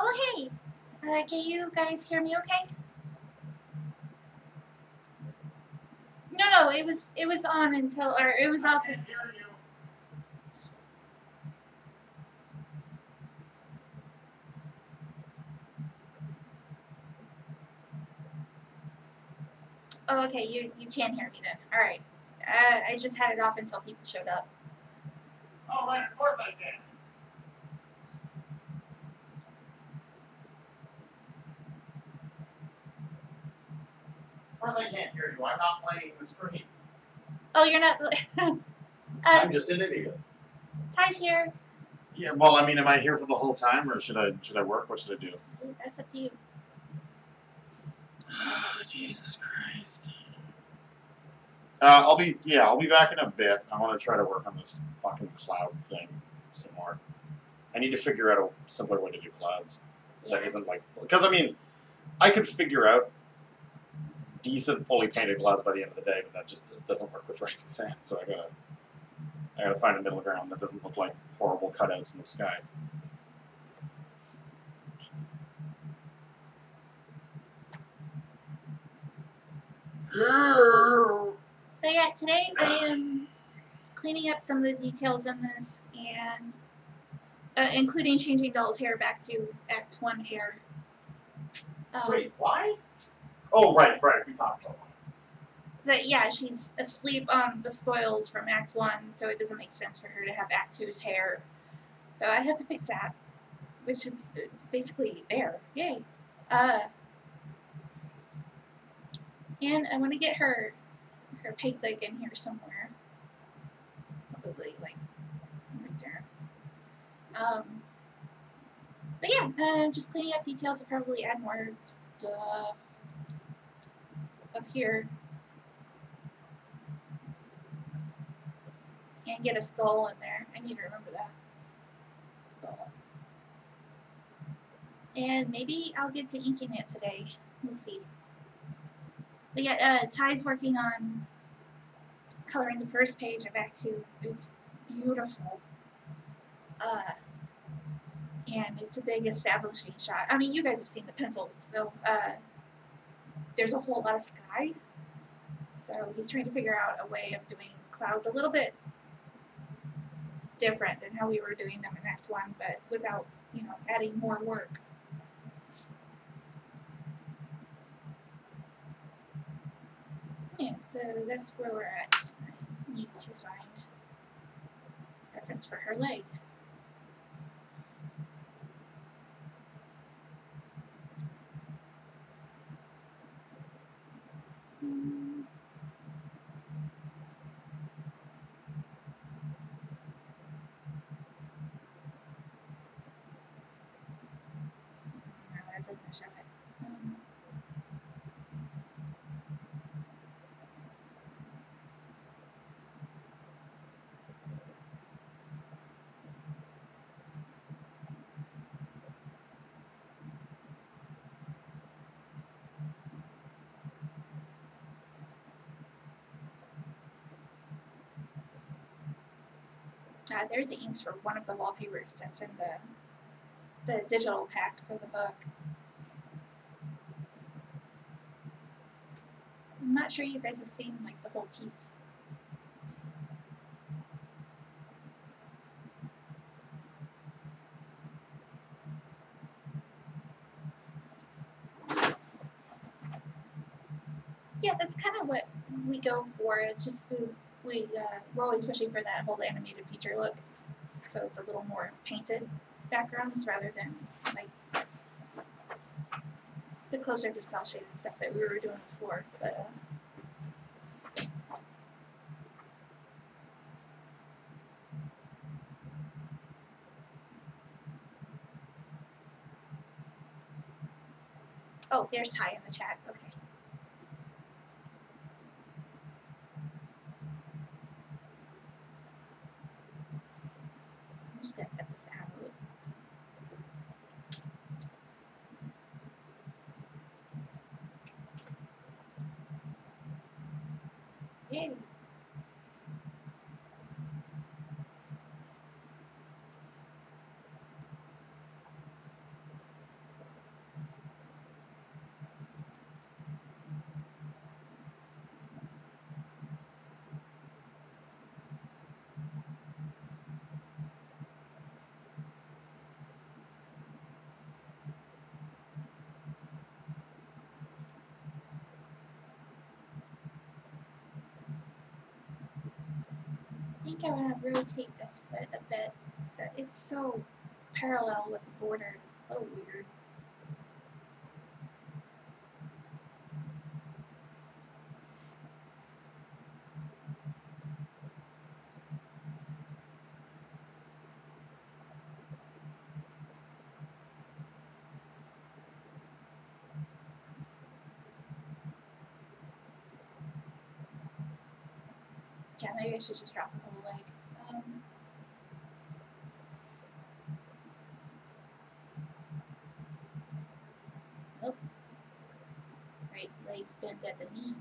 Oh, hey! Can you guys hear me okay? No, it was on until, or it was off. I can't hear you. Oh, okay, you can hear me then. Alright. I just had it off until people showed up. Oh, right, of course I can. Of course I can't hear you. I'm not playing the stream. Oh, you're not. I'm just an idiot. Ty's here. Yeah, well, I mean, am I here for the whole time, or should I work? What should I do? That's up to you. Oh, Jesus Christ. I'll be back in a bit. I want to try to work on this fucking cloud thing some more. I need to figure out a simpler way to do clouds that isn't like, because I mean, I could figure out decent fully painted clouds by the end of the day, but that just doesn't work with Rising Sand. So I gotta find a middle ground that doesn't look like horrible cutouts in the sky. So yeah, today I am cleaning up some of the details in this, and including changing Doll's hair back to Act 1 hair. Wait, why? Oh, right, we talked about that. But yeah, she's asleep on the spoils from Act 1, so it doesn't make sense for her to have Act 2's hair. So I have to fix that, which is basically there. Yay. And I want to get her peg leg in here somewhere. Probably like right there. But yeah, just cleaning up details. I'll probably add more stuff up here. And get a skull in there. I need to remember that. Skull. And maybe I'll get to inking it today. We'll see. But yeah, Ty's working on coloring the first page of Act 2. It's beautiful. And it's a big establishing shot. I mean, you guys have seen the pencils, so there's a whole lot of sky. So he's trying to figure out a way of doing clouds a little bit different than how we were doing them in Act 1, but without, adding more work. Yeah, so that's where we're at. I need to find reference for her leg. No, that doesn't show it. There's the inks for one of the wallpapers that's in the digital pack for the book. I'm not sure you guys have seen like the whole piece. Yeah, that's kind of what we go for. It's just we're always pushing for that whole animated feature look, so it's a little more painted backgrounds rather than like the closer to cell shaded stuff that we were doing before. But oh, there's Ty in the chat. Okay. I'm just gonna cut this out. Yay. think I want to rotate this foot a bit. So it's so parallel with the border. It's so weird. Yeah, maybe I should just drop the whole leg. Oh. Right leg's bent at the knee.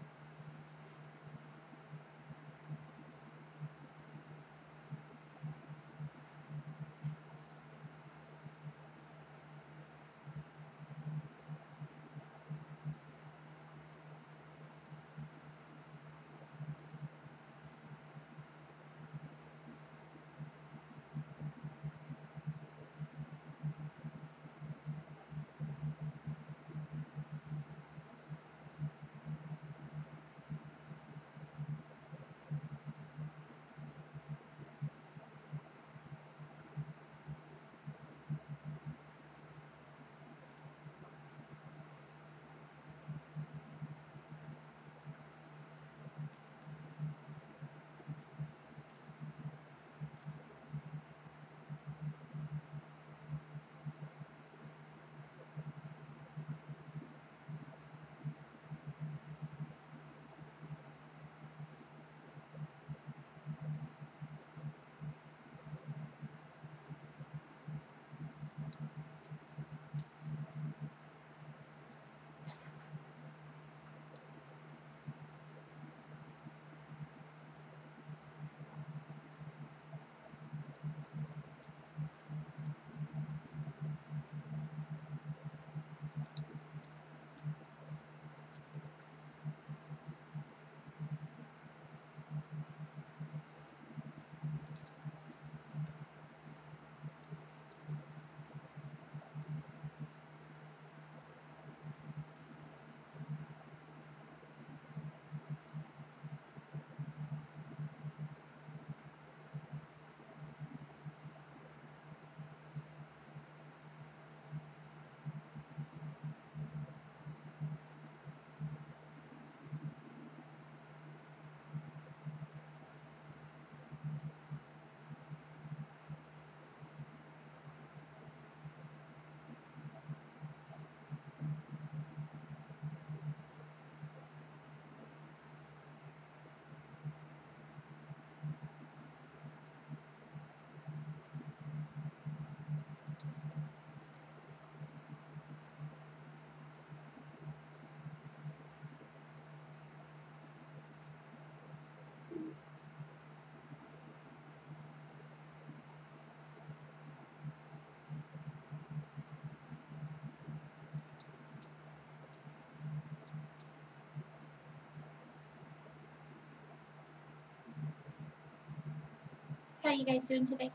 How are you guys doing today?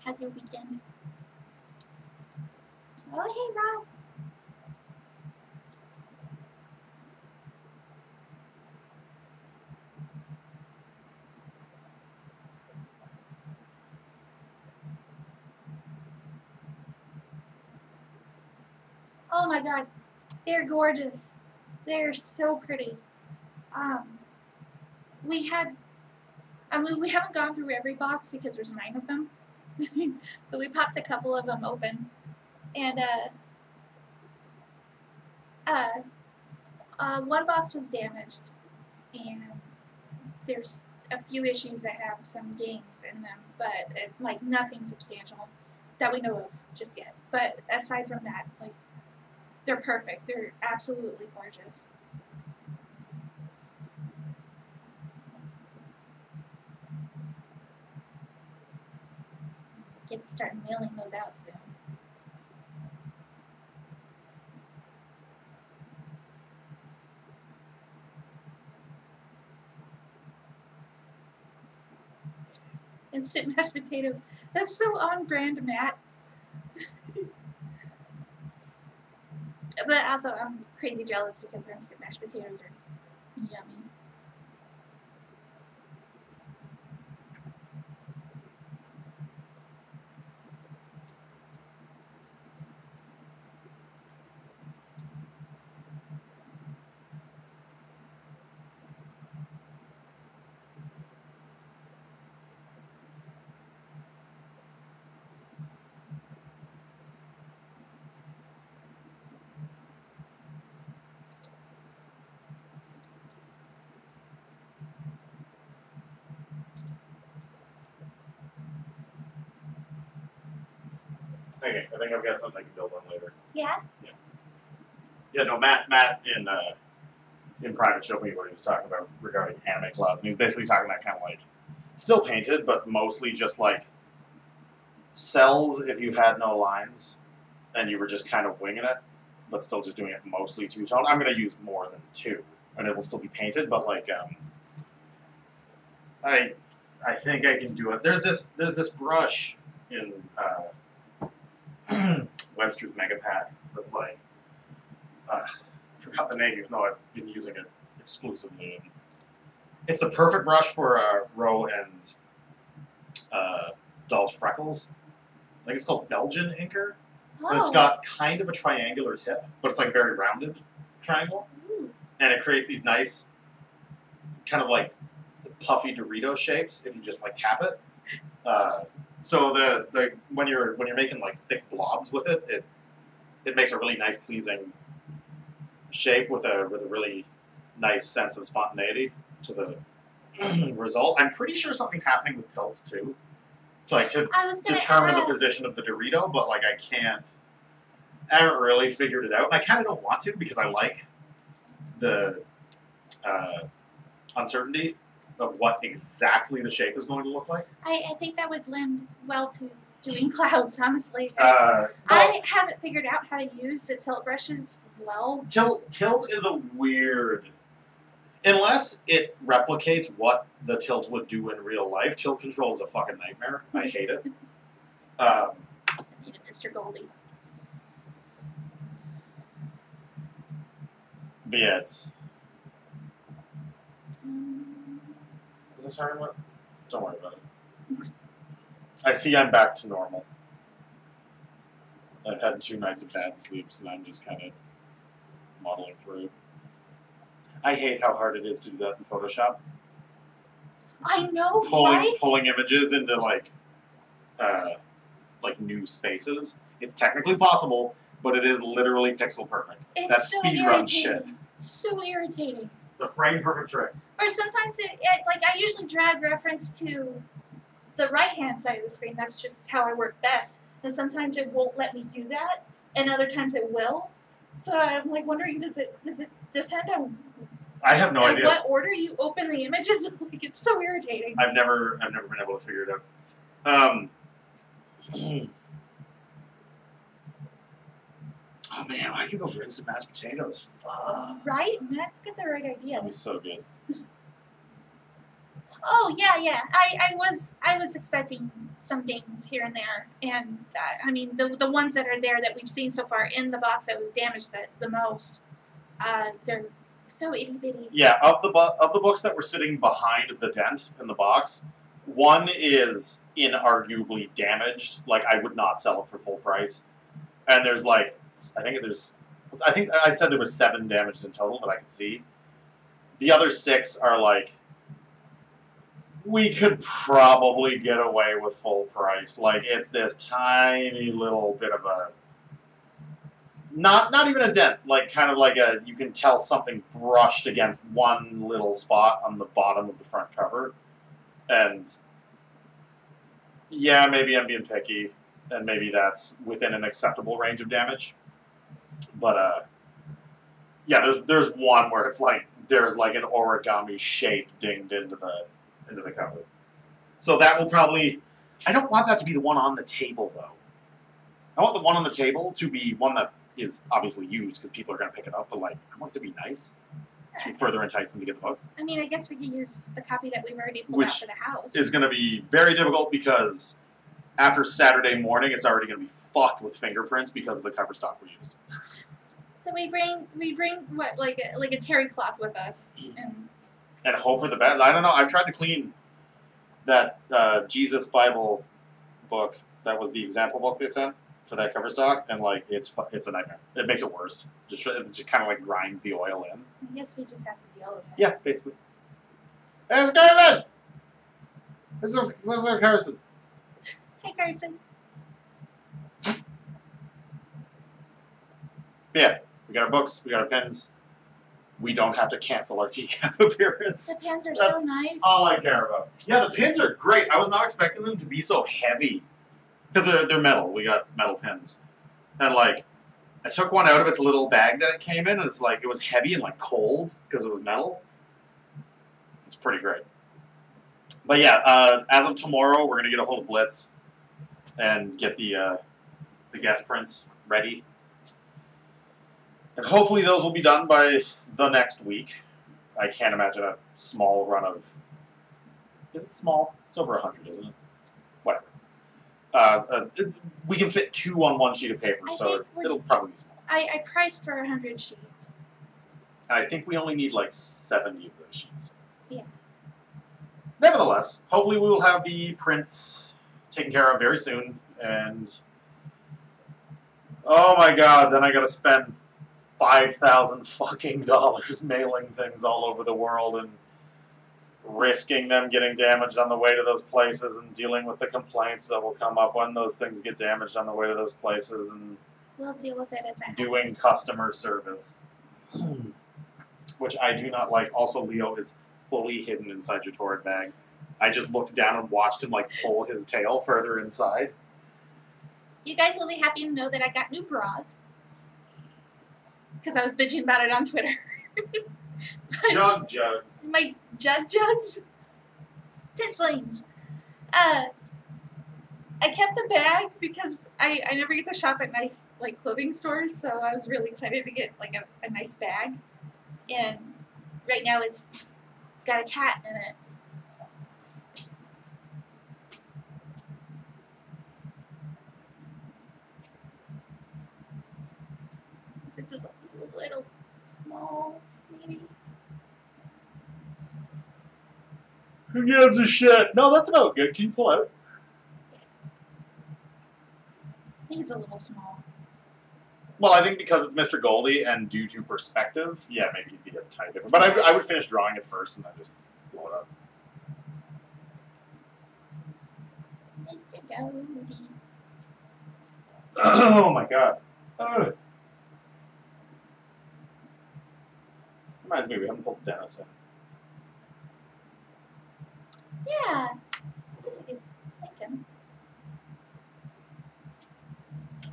How's your weekend? Oh, hey, Rob. Oh my god, they're gorgeous. They're so pretty. We had, I mean, we haven't gone through every box because there's 9 of them, but we popped a couple of them open, and one box was damaged, and there's a few issues that have some dings in them, but like nothing substantial that we know of just yet. But aside from that, like, they're perfect. They're absolutely gorgeous. Get to start mailing those out soon. Instant mashed potatoes. That's so on brand, Matt. But also, I'm crazy jealous because instant mashed potatoes are yummy. Okay, I think I've got something I can build on later. Yeah. Yeah, no, Matt in private showed me what he was talking about regarding anime clouds, and he's basically talking that kind of like still painted, but mostly just like cells if you had no lines and you were just kind of winging it, but still just doing it mostly two-tone. I'm going to use more than two, and it will still be painted, but like I think I can do it. There's this brush in Webster's Mega Pack that's like I forgot the name, even though I've been using it exclusively. It's the perfect brush for Roe and Doll's freckles. I think it's called Belgian Inker. Oh. And it's got kind of a triangular tip, but it's like very rounded triangle. Ooh. And it creates these nice, kind of like puffy Dorito shapes if you just like tap it. So the when you're making like thick blobs with it, it makes a really nice, pleasing shape with a really nice sense of spontaneity to the result. I'm pretty sure something's happening with tilts too, like to I was gonna determine the ask. position of the Dorito, but like I haven't really figured it out, and I kind of don't want to because I like the uncertainty of what exactly the shape is going to look like. I think that would lend well to doing clouds, honestly. Well, I haven't figured out how to use the tilt brushes well. tilt is a weird, unless it replicates what the tilt would do in real life. Tilt control is a fucking nightmare. I hate it. I need a Mr. Goldie. But yeah, it's. Um, Was I talking about? Don't worry about it. I see I'm back to normal. I've had 2 nights of bad sleeps, and I'm just kind of modeling through. I hate how hard it is to do that in Photoshop. I know, right? Pulling images into like new spaces. It's technically possible, but it is literally pixel perfect. It's That's so speedrun irritating. shit. It's so irritating. It's a frame perfect trick. Or sometimes like I usually drag reference to the right hand side of the screen. That's just how I work best. And sometimes it won't let me do that, and other times it will. So I'm like wondering, does it depend on I have no idea. what order you open the images? Like it's so irritating. I've never been able to figure it out. Oh man, I could go for instant mashed potatoes. Fuck. Right? Matt's got the right idea. That'd be so good. Oh yeah. I was expecting some dings here and there, and I mean the ones that are there that we've seen so far in the box that was damaged the most, they're so itty bitty. Yeah, of the books that were sitting behind the dent in the box, one is inarguably damaged. Like I would not sell it for full price. And there's like I think I said there was 7 damaged in total that I could see. The other 6 are like we could probably get away with full price. Like it's this tiny little bit of a not even a dent, like kind of like you can tell something brushed against one little spot on the bottom of the front cover. And yeah, maybe I'm being picky, and maybe that's within an acceptable range of damage. But yeah, there's one where it's like there's like an origami shape dinged into the cover. So that will probably. I don't want that to be the one on the table though. I want the one on the table to be one that is obviously used because people are going to pick it up, but like I want it to be nice to further entice them to get the book. I mean, I guess we could use the copy that we've already pulled Which out for the house. Is going to be very difficult because after Saturday morning, it's already going to be fucked with fingerprints because of the cover stock we used. So we bring what like a terry cloth with us, And hope for the best. I don't know. I've tried to clean that Jesus Bible book. That was the example book they sent for that cover stock, and like it's a nightmare. It makes it worse. It just kind of like grinds the oil in. I guess we just have to deal with it. Yeah, basically. Hey, it's Carson. This is Carson. Hey, Carson. Yeah, we got our books. We got our pens. We don't have to cancel our TCAP appearance. The pens are That's so nice. all I care about. Yeah, the pins are great. I was not expecting them to be so heavy. because they're metal. We got metal pins, and like I took one out of its little bag that it came in, and it's like it was heavy and like cold because it was metal. It's pretty great. But yeah, as of tomorrow, we're gonna get a hold of Blitz and get the guest prints ready, and hopefully those will be done by the next week. I can't imagine a small run of. Is it small? It's over 100, isn't it? Whatever. We can fit 2 on one sheet of paper, so it'll probably be small. I priced for 100 sheets. And I think we only need like 70 of those sheets. Yeah. Nevertheless, hopefully we will have the prints taken care of very soon, and oh my god, then I gotta spend $5,000 fucking dollars mailing things all over the world and risking them getting damaged on the way to those places and dealing with the complaints that will come up when those things get damaged on the way to those places and we'll deal with it as it doing happens. customer service, which I do not like. Also, Leo is fully hidden inside your Torrid bag. I just looked down and watched him like pull his tail further inside. You guys will be happy to know that I got new bras because I was bitching about it on Twitter. Jugs. My jugs? Tislings. I kept the bag because I never get to shop at nice like clothing stores, so I was really excited to get like a nice bag. And right now it's got a cat in it. This is a little small, maybe. Who gives a shit? No, that's about good. Can you pull out? I think it's a little small. Well, I think because it's Mr. Goldie and due to perspective, yeah, maybe he'd be a tiny different. But I would finish drawing it first and then just blow it up. Mr. Goldie. Oh my god. Reminds me, we haven't pulled Dennis in. Yeah. That's a good item.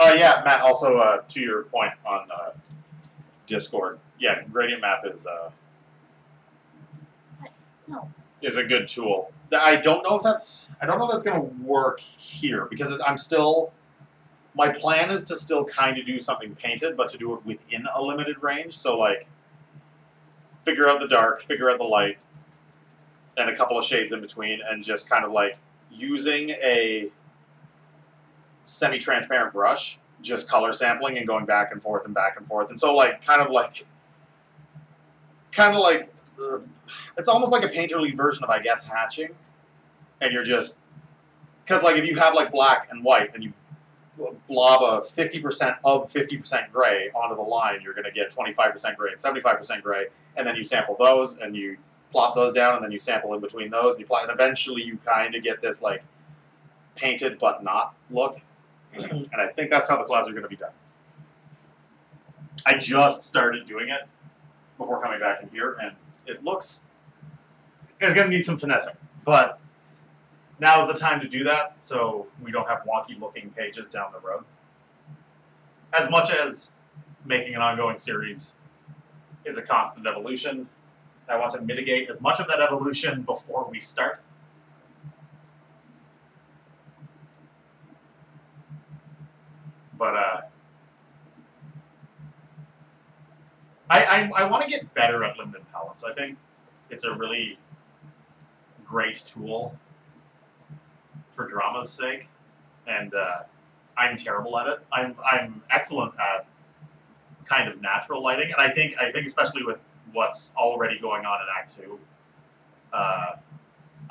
Yeah, Matt, also to your point on Discord, yeah, Gradient Map is No. is a good tool. I don't know if that's going to work here because I'm still. My plan is to still kind of do something painted, but to do it within a limited range. So like, figure out the dark, figure out the light, and a couple of shades in between, and just kind of like using a semi-transparent brush, just color sampling and going back and forth and back and forth. And so like, kind of like, it's almost like a painterly version of, I guess, hatching. And you're just, because like if you have like black and white and you blob a 50% of 50% gray onto the line, you're going to get 25% gray and 75% gray, and then you sample those and you plot those down, and then you sample in between those, and you plot, and eventually you kind of get this like painted but not look. And I think that's how the clouds are going to be done. I just started doing it before coming back in here, and it looks, it's going to need some finessing, but now is the time to do that, so we don't have wonky-looking pages down the road. As much as making an ongoing series is a constant evolution, I want to mitigate as much of that evolution before we start. But I want to get better at limited palettes. I think it's a really great tool for drama's sake, and I'm terrible at it. I'm excellent at kind of natural lighting, and I think especially with what's already going on in Act 2,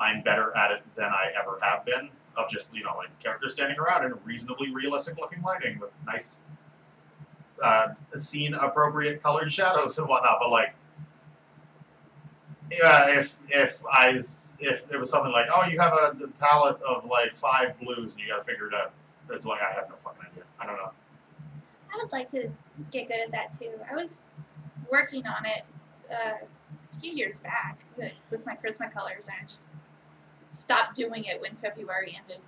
I'm better at it than I ever have been. Of just, like characters standing around in reasonably realistic looking lighting with nice scene appropriate colored shadows and whatnot. But like, yeah, if it was something like, oh, you have a palette of like 5 blues and you got to figure it out, it's like I have no fucking idea. I don't know. I would like to get good at that too. I was working on it a few years back with my Prismacolors, and I just stopped doing it when February ended.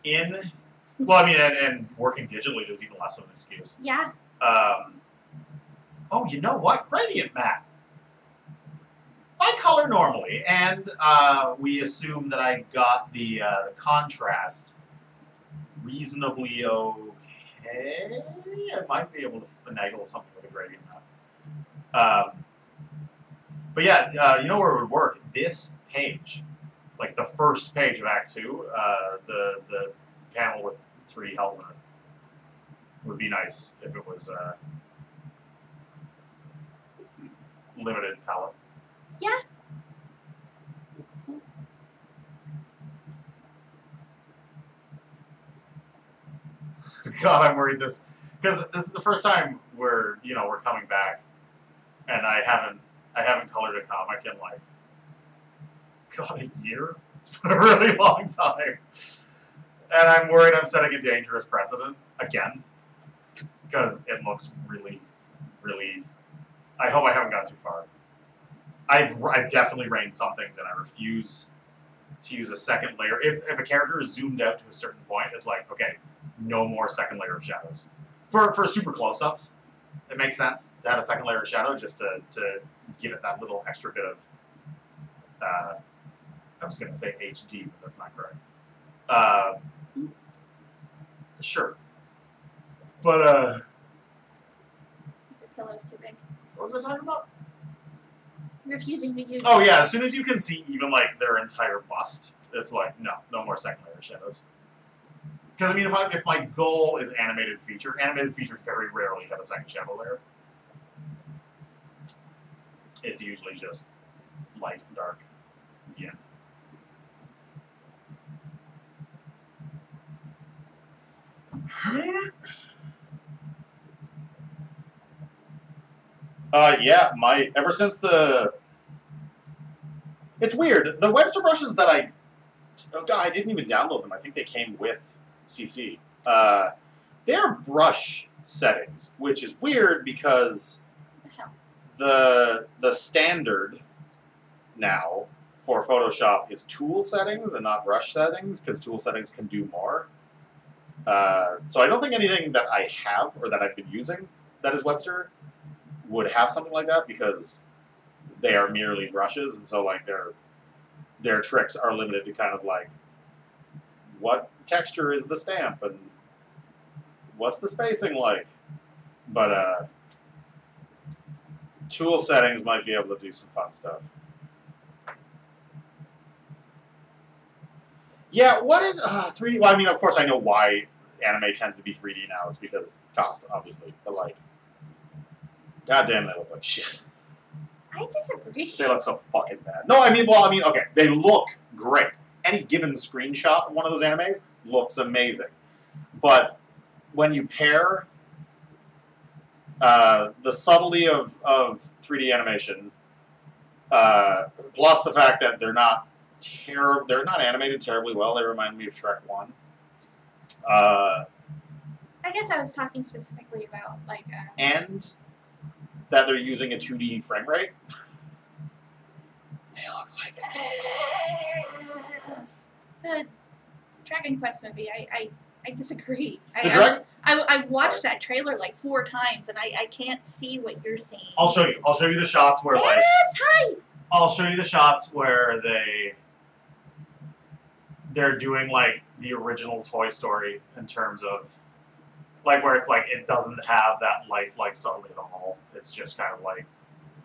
In Well, I mean, and working digitally, there's even less of an excuse. Yeah. Oh, you know what? Gradient map. If I color normally, and we assume that I got the contrast reasonably okay, I might be able to finagle something with a gradient map. But yeah, you know where it would work? This page, like the first page of Act 2, the panel with 3 hells in it, would be nice if it was limited palette. Yeah. God, I'm worried this because this is the first time we're coming back, and I haven't colored a comic in like a year. It's been a really long time, and I'm worried I'm setting a dangerous precedent again because it looks really, really. I hope I haven't gone too far. I've definitely reined some things in. I refuse to use a second layer. If a character is zoomed out to a certain point, it's like, okay, no more second layer of shadows. For super close-ups, it makes sense to have a second layer of shadow just to give it that little extra bit of, I was going to say HD, but that's not correct. Sure. But, Your pillow's too big. what was I talking about? Refusing to use. Oh yeah, as soon as you can see even like their entire bust, it's like no more second layer shadows. Because I mean, if my goal is animated features very rarely have a second shadow layer. It's usually just light and dark. The end. Yeah, ever since it's weird. The Webster brushes that I didn't even download them. I think they came with CC. They're brush settings, which is weird because the standard now for Photoshop is tool settings and not brush settings because tool settings can do more. So I don't think anything that I have or that I've been using that is Webster would have something like that because they are merely brushes, and so like their tricks are limited to kind of like what texture is the stamp and what's the spacing like. But tool settings might be able to do some fun stuff. Yeah, what is 3D? Well, I mean, of course I know why anime tends to be 3D now. It's because cost, obviously. But like, goddamn, they look like shit. I disagree. They look so fucking bad. No, I mean, okay, they look great. Any given screenshot of one of those animes looks amazing. But when you pair the subtlety of 3D animation plus the fact that they're not animated terribly well. They remind me of Shrek 1. I guess I was talking specifically about like. And that they're using a 2D frame rate. They look like ass. The Dragon Quest movie, I disagree. I watched that trailer like 4 times, and I can't see what you're seeing. I'll show you. I'll show you the shots where like. Hi. I'll show you the shots where they're doing like the original Toy Story in terms of like where it's like it doesn't have that lifelike subtlety at all. It's just kind of like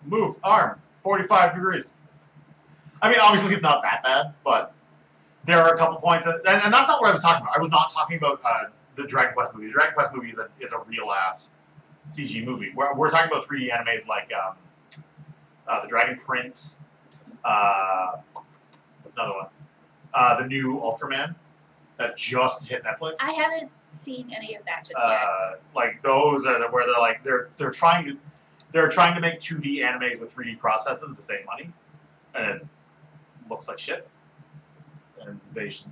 move arm 45 degrees. I mean, obviously it's not that bad, but there are a couple points, and that's not what I was talking about. I was not talking about the Dragon Quest movie. The Dragon Quest movie is a real ass CG movie. We're talking about 3D animes like the Dragon Prince. What's another one? The new Ultraman that just hit Netflix. I haven't seen any of that just yet. Like those are where they're like they're trying to make 2D animes with 3D processes to save money, and it looks like shit. And they should.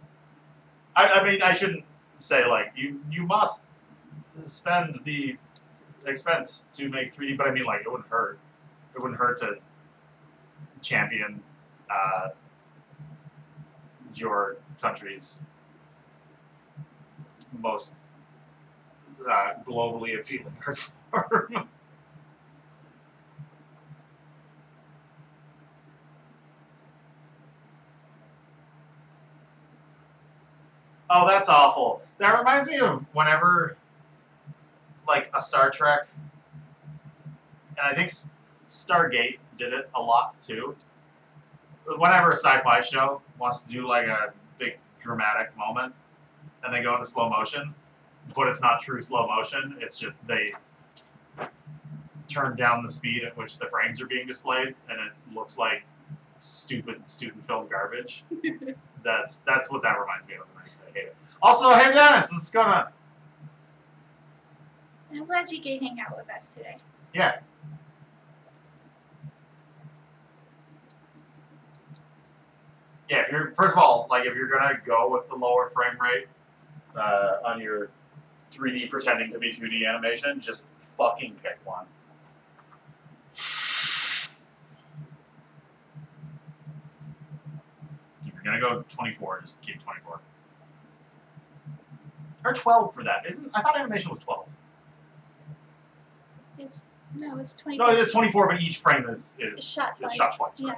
I mean, I shouldn't say like you must spend the expense to make 3D, but I mean like it wouldn't hurt. It wouldn't hurt to champion your country's most globally appealing art form. Oh, that's awful. That reminds me of whenever, like, a Star Trek, and I think Stargate did it a lot too. Whenever a sci-fi show wants to do like a big dramatic moment, and they go into slow motion, but it's not true slow motion. It's just they turn down the speed at which the frames are being displayed, and it looks like stupid student film garbage. That's what that reminds me of. And I hate it. Also, hey Dennis, what's going on? I'm glad you could hang out with us today. Yeah. Yeah, if you're first of all, like if you're gonna go with the lower frame rate on your 3D pretending to be 2D animation, just fucking pick one. If you're gonna go 24, just keep 24. Or 12 for that. I thought animation was 12. It's 24. No, it's 24, but each frame is shot twice. shot twice. Yeah. Right?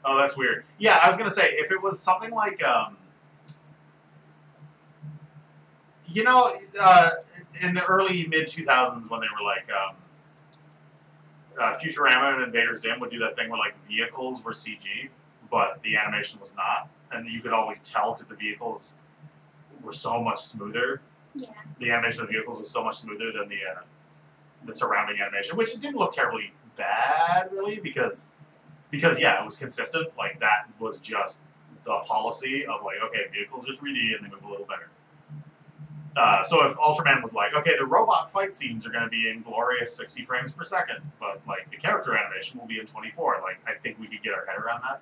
Oh, that's weird. Yeah, I was gonna say if it was something like, you know, in the early mid 2000s when they were like, Futurama and Invader Zim would do that thing where like vehicles were CG, but the animation was not, and you could always tell because the vehicles were so much smoother. Yeah. The animation of the vehicles was so much smoother than the surrounding animation, which it didn't look terribly bad really because yeah, it was consistent. Like that was just the policy of like, okay, vehicles are 3D and they move a little better. So if Ultraman was like, okay, the robot fight scenes are going to be in glorious 60 frames per second, but like the character animation will be in 24, like I think we could get our head around that.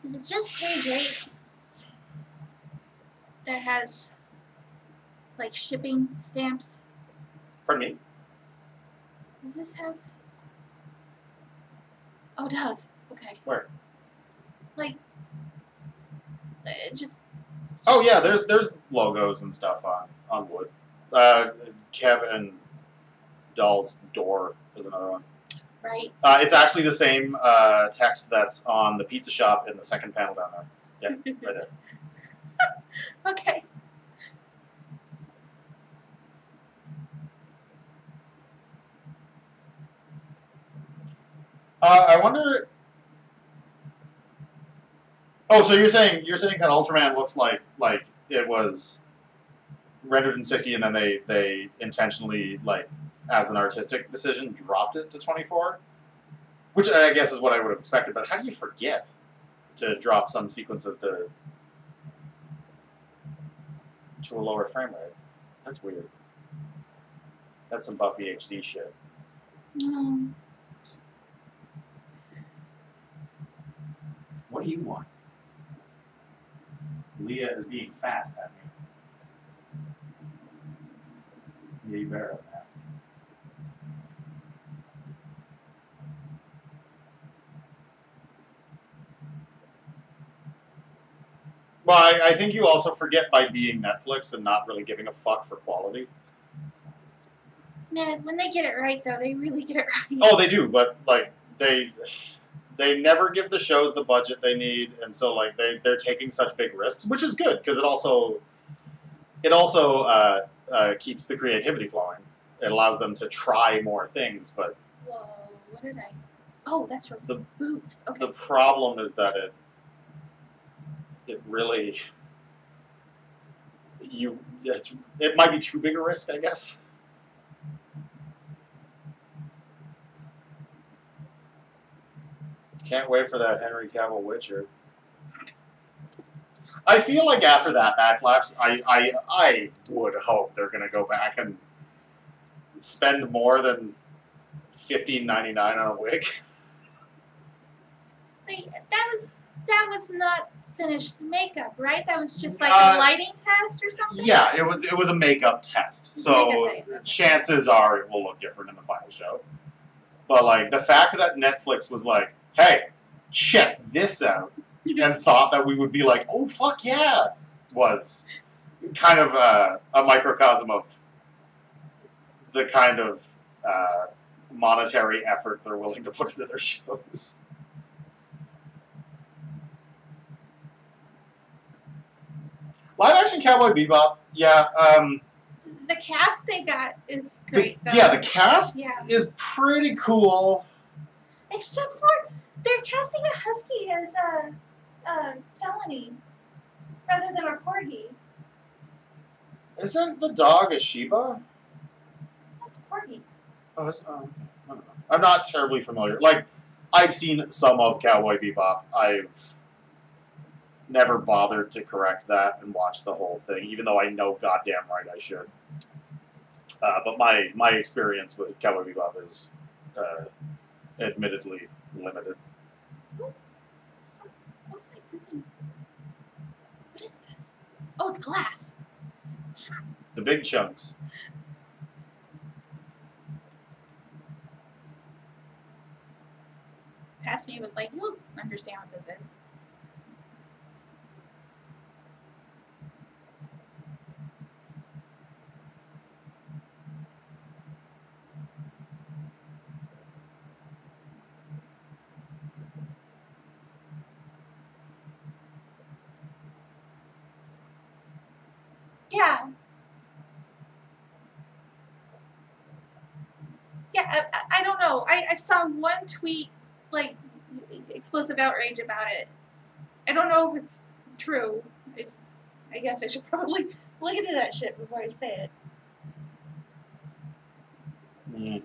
Is it just page 8 that has like shipping stamps? Pardon me? Does this have? Oh, it does. Okay. Where? Like, it just. Oh yeah, there's logos and stuff on wood. Kevin Doll's door is another one. Right. It's actually the same text that's on the pizza shop in the second panel down there. Yeah, right there. Okay. I wonder. Oh, so you're saying that Ultraman looks like it was rendered in 60 and then they intentionally, like, as an artistic decision, dropped it to 24? Which I guess is what I would have expected, but how do you forget to drop some sequences to a lower frame rate? That's weird. That's some Buffy HD shit. What do you want? Leah is being fat at me. Yeah, you better have that. Well, I think you also forget by being Netflix and not really giving a fuck for quality. Man, when they get it right, though, they really get it right. Oh, they do, but like they never give the shows the budget they need, and so like they're taking such big risks, which is good because it also keeps the creativity flowing. It allows them to try more things, but Whoa, what did I? Oh, that's for The- boot. Okay. the problem is that it really it might be too big a risk, I guess. Can't wait for that Henry Cavill Witcher. I feel like after that backlash, I would hope they're gonna go back and spend more than $15.99 on a wig. that was not finished makeup, right? That was just like Uh, a lighting test or something. Yeah, it was a makeup test. So Makeup day, okay. chances are it will look different in the final show. But like the fact that Netflix was like, "Hey, check this out," and thought that we would be like, "Oh fuck yeah," was kind of a microcosm of the kind of monetary effort they're willing to put into their shows. Live action Cowboy Bebop, yeah. The cast they got is great, though. Yeah, the cast Yeah. is pretty cool. Except for they're casting a husky as a felony rather than a corgi. Isn't the dog a Shiba? That's corgi. Oh, I don't know. I'm not terribly familiar. Like, I've seen some of Cowboy Bebop. I've never bothered to correct that and watch the whole thing, even though I know goddamn right I should. But my experience with Cowboy Bebop is admittedly limited. What was I doing? What is this? Oh, it's glass. The big chunks. Past me was like, you'll understand what this is. Yeah. Yeah, I don't know. I saw one tweet, like, explosive outrage about it. I don't know if it's true. I guess I should probably look into that shit before I say it. Mm.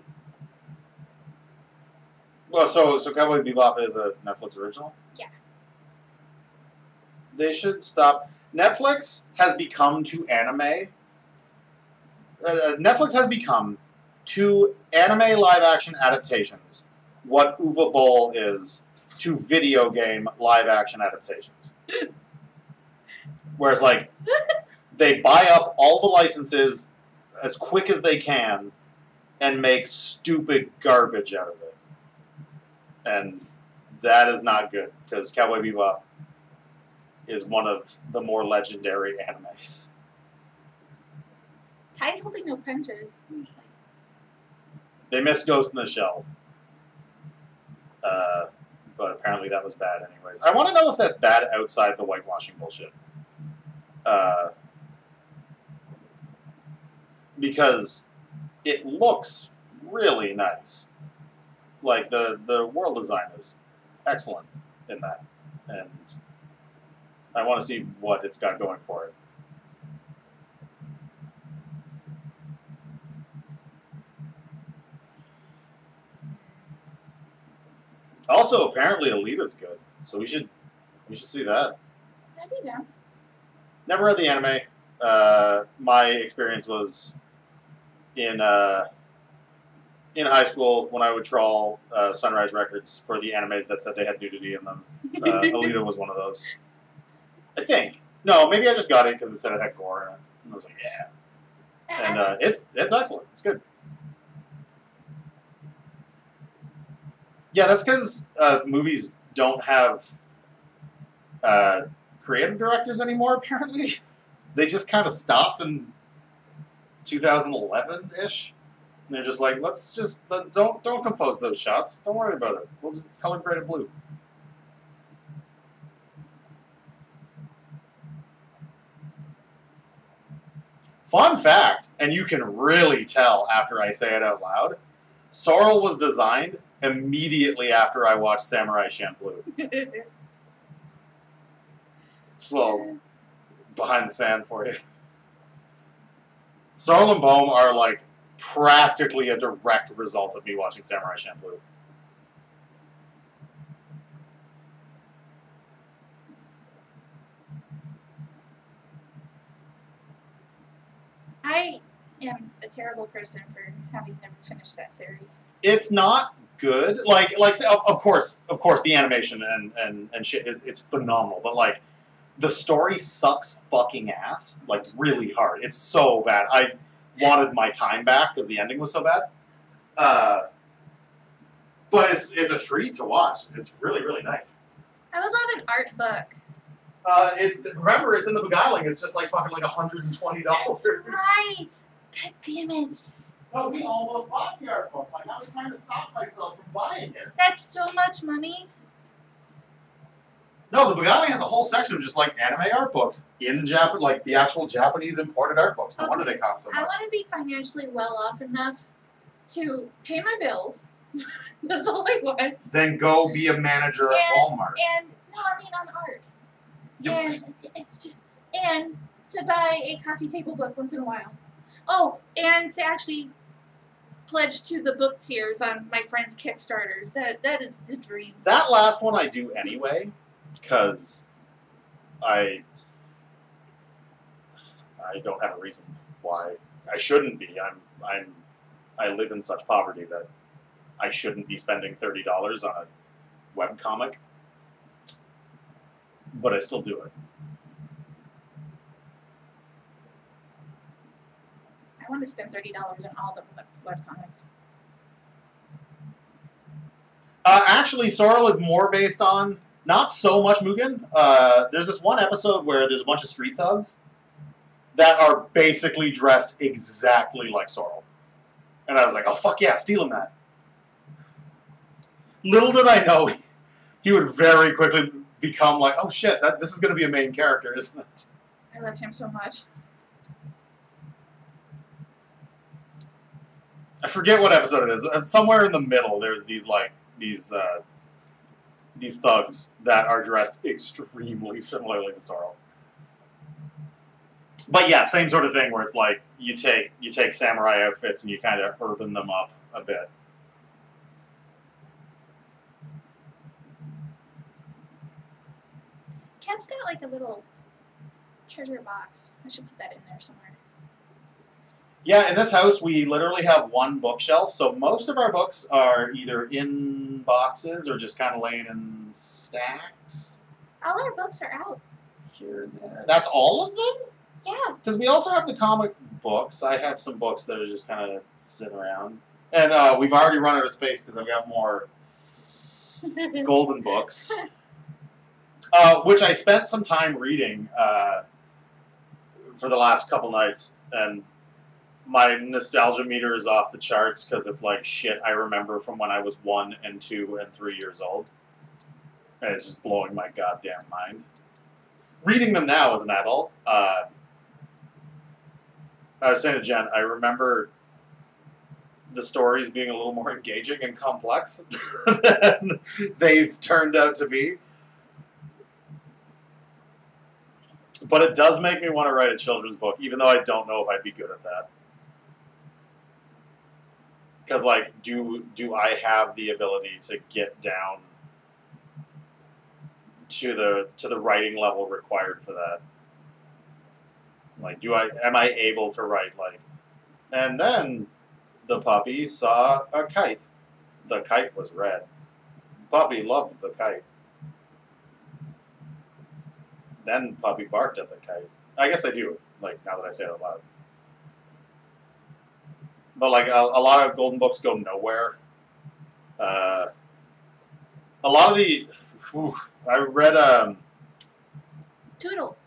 Well, so Cowboy Bebop is a Netflix original? Yeah. They should stop. Netflix has become to anime. Netflix has become to anime live-action adaptations what Uwe Boll is to video game live-action adaptations. Whereas, like, they buy up all the licenses as quick as they can and make stupid garbage out of it. And that is not good, because Cowboy Bebop is one of the more legendary animes. Ty's holding no punches. He's like, They missed Ghost in the Shell. But apparently that was bad anyways. I want to know if that's bad outside the whitewashing bullshit. Because it looks really nice. Like, the world design is excellent in that. And I want to see what it's got going for it. Also, apparently Alita's good, so we should see that. I'd be down. Never read the anime. My experience was in high school when I would trawl Sunrise Records for the animes that said they had nudity in them. Alita was one of those. I think. No, maybe I just got it because it said it had gore in it. And I was like, yeah. And it's excellent. It's good. Yeah, that's because movies don't have creative directors anymore, apparently. They just kind of stopped in 2011-ish. And they're just like, let's just, don't compose those shots. Don't worry about it. We'll just color grade it blue. Fun fact, and you can really tell after I say it out loud, Sorrel was designed immediately after I watched Samurai Champloo. Slow behind the sand for you. Sorrel and Bohm are like practically a direct result of me watching Samurai Champloo. I am a terrible person for having never finished that series. It's not good. Like of course, the animation and shit it's phenomenal. But like, The story sucks fucking ass, like really hard. It's so bad. I wanted my time back because the ending was so bad. But it's a treat to watch. It's really, really nice. I would love an art book. Remember, it's in the Beguiling. It's just like fucking like $120. That's right. God damn it. No, we almost bought the art book. Like I was trying to stop myself from buying it. That's so much money. No, the Beguiling has a whole section of just like anime art books in Japan, like the actual Japanese imported art books. No wonder they cost so I much. want to be financially well off enough to pay my bills. That's all I want. Then go be a manager at Walmart. And no, I mean on art. And to buy a coffee table book once in a while. Oh, and to actually pledge to the book tiers on my friends' Kickstarters. That is the dream. That last one I do anyway, because I don't have a reason why I shouldn't be. I live in such poverty that I shouldn't be spending $30 on a webcomic. But I still do it. I want to spend $30 on all the webcomics. Actually, Sorrel is more based on, not so much Mugen. There's this one episode where there's a bunch of street thugs that are basically dressed exactly like Sorrel. And I was like, oh, fuck yeah, stealing that. Little did I know he would very quickly become like, oh shit, this is going to be a main character, isn't it? I love him so much. I forget what episode it is. Somewhere in the middle, there's these thugs that are dressed extremely similarly to Sorrel. But yeah, same sort of thing where it's like you take samurai outfits and you kind of urban them up a bit. Cap's got like a little treasure box. I should put that in there somewhere. Yeah, in this house we literally have one bookshelf, so most of our books are either in boxes or just kind of laying in stacks. All our books are out. Here and there. That's all of them? Yeah. Because we also have the comic books. I have some books that are just kind of sitting around. And we've already run out of space because I've got more golden books. Which I spent some time reading for the last couple nights. And my nostalgia meter is off the charts because it's like shit I remember from when I was 1 and 2 and 3 years old. And it's just blowing my goddamn mind. Reading them now as an adult, I was saying to Jen, I remember the stories being a little more engaging and complex than they've turned out to be. But it does make me want to write a children's book, even though I don't know if I'd be good at that. Because, like, do I have the ability to get down to the writing level required for that? Like, am I able to write, like, and then the puppy saw a kite. The kite was red. Puppy loved the kite. Then puppy barked at the kite. I guess I do, like, now that I say it out loud. But, like, a lot of golden books go nowhere. A lot of the... I read Tootle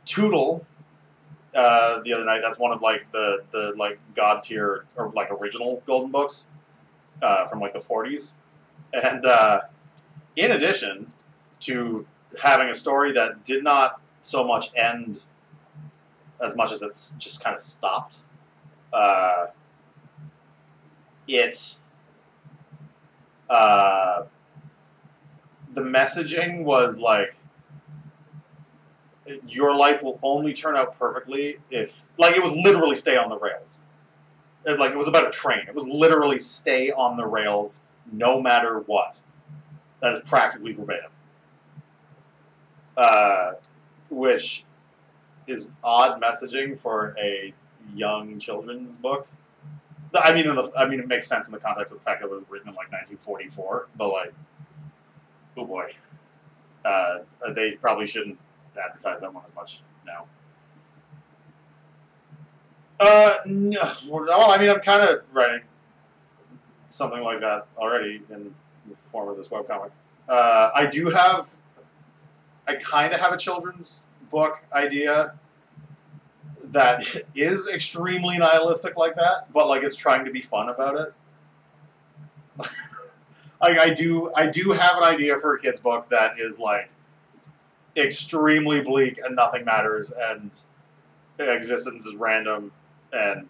the other night. That's one of, like, the like, God tier, or, like, original golden books from, like, the 40s. And in addition to having a story that did not so much end as much as it's just kind of stopped, the messaging was like, your life will only turn out perfectly if, like, it was literally stay on the rails. It was about a train. It was literally stay on the rails no matter what. That is practically verbatim. Which is odd messaging for a young children's book. I mean, it makes sense in the context of the fact that it was written in, like, 1944, but, like, oh boy. They probably shouldn't advertise that one as much now. No. Well, I mean, I'm kind of writing something like that already in the form of this webcomic. I kind of have a children's book idea that is extremely nihilistic like that, but like it's trying to be fun about it. Like I do have an idea for a kid's book that is like extremely bleak and nothing matters and existence is random and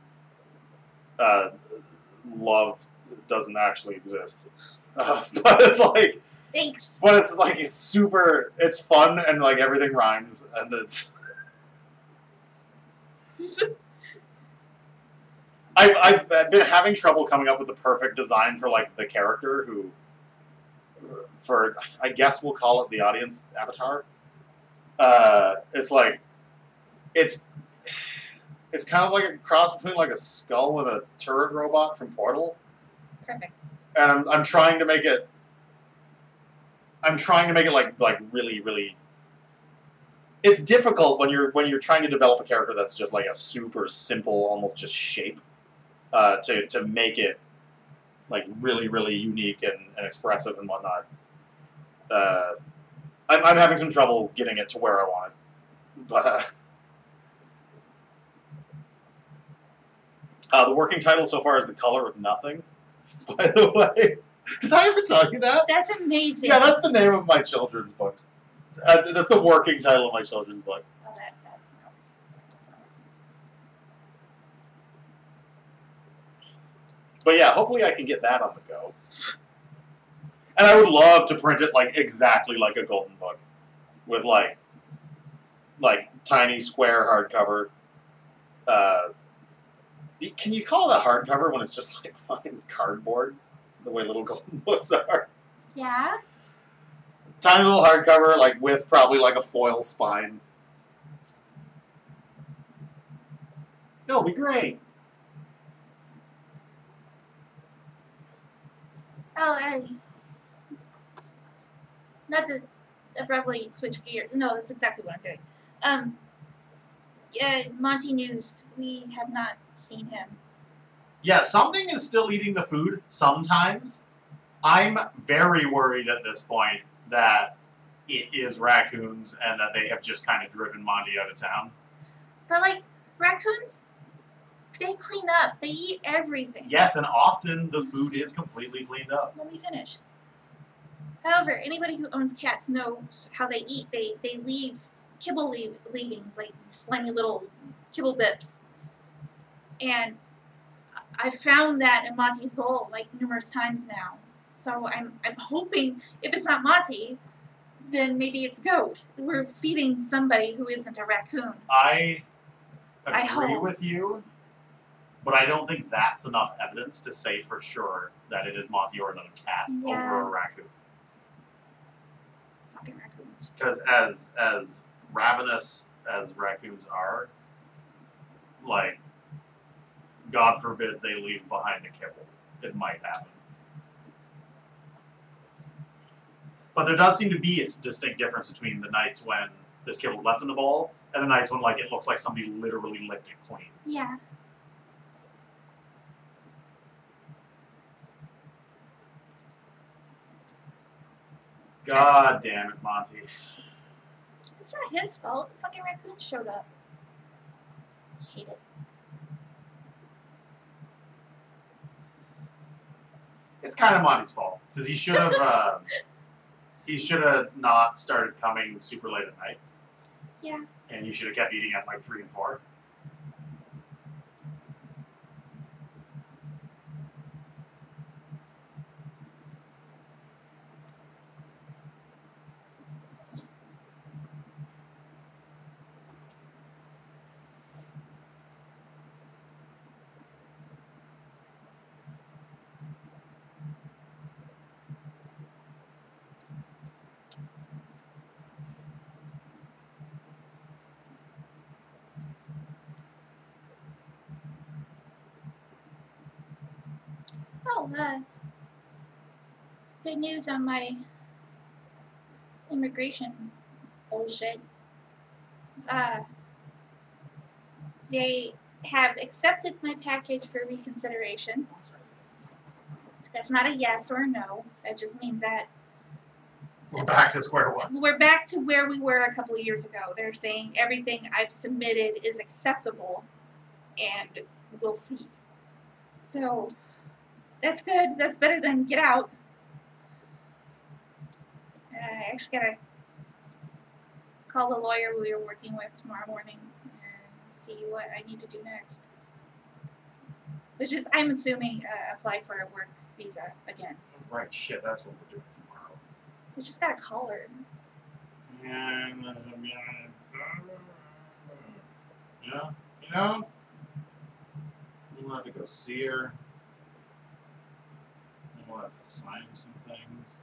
love doesn't actually exist. But it's like, Thanks. but it's like super. It's fun and like everything rhymes and it's. I've been having trouble coming up with the perfect design for like the character who, for I guess we'll call it the audience avatar. It's like, it's kind of like a cross between like a skull and a turret robot from Portal. Perfect. And I'm trying to make it. I'm trying to make it like really really. It's difficult when you're trying to develop a character that's just like a super simple, almost just shape, to make it like really really unique and expressive and whatnot. I'm having some trouble getting it to where I want it, but the working title so far is The Color of Nothing. By the way, did I ever tell you that? That's amazing. Yeah, that's the name of my children's book. That's the working title of my children's book. Oh, that's not. But yeah, hopefully I can get that on the go. And I would love to print it like exactly like a Golden Book, with like tiny square hardcover. Can you call it a hardcover when it's just like fucking cardboard, the way little Golden Books are? Yeah. Tiny little hardcover, like with probably like a foil spine. It'll be great. Oh, not to abruptly switch gears. No, that's exactly what I'm doing. Yeah, Monty News. We have not seen him. Yeah, something is still eating the food sometimes. I'm very worried at this point that it is raccoons and that they have just kind of driven Monty out of town. But like raccoons, they clean up. They eat everything. Yes, and often the food is completely cleaned up. Let me finish. However, anybody who owns cats knows how they eat. They leave kibble leavings, like slimy little kibble bits. And I found that in Monty's bowl like numerous times now. So I'm hoping if it's not Monty, then maybe it's Goat. We're feeding somebody who isn't a raccoon. I agree hope. with you, but I don't think that's enough evidence to say for sure that it is Monty or another cat over a raccoon. Fucking raccoons. Because as ravenous as raccoons are, like, God forbid they leave behind a kibble. It might happen. But there does seem to be a distinct difference between the nights when there's kibbles left in the bowl and the nights when like it looks like somebody literally licked it clean. Yeah. God damn it, Monty. It's not his fault. The fucking raccoon showed up. I hate it. It's kind of Monty's fault because he should have not started coming super late at night. Yeah. And he should have kept eating at like 3 and 4. Oh, good news on my immigration bullshit. they have accepted my package for reconsideration. That's not a yes or a no. That just means that We're back to square one. we're back to where we were a couple of years ago. They're saying everything I've submitted is acceptable, and we'll see. So that's good. That's better than get out. I actually gotta call the lawyer we are working with tomorrow morning and see what I need to do next. Which is, I'm assuming, apply for a work visa again. Right, shit, that's what we're doing tomorrow. We just gotta call her. Yeah, you know, we'll have to go see her. And we'll have to sign some things.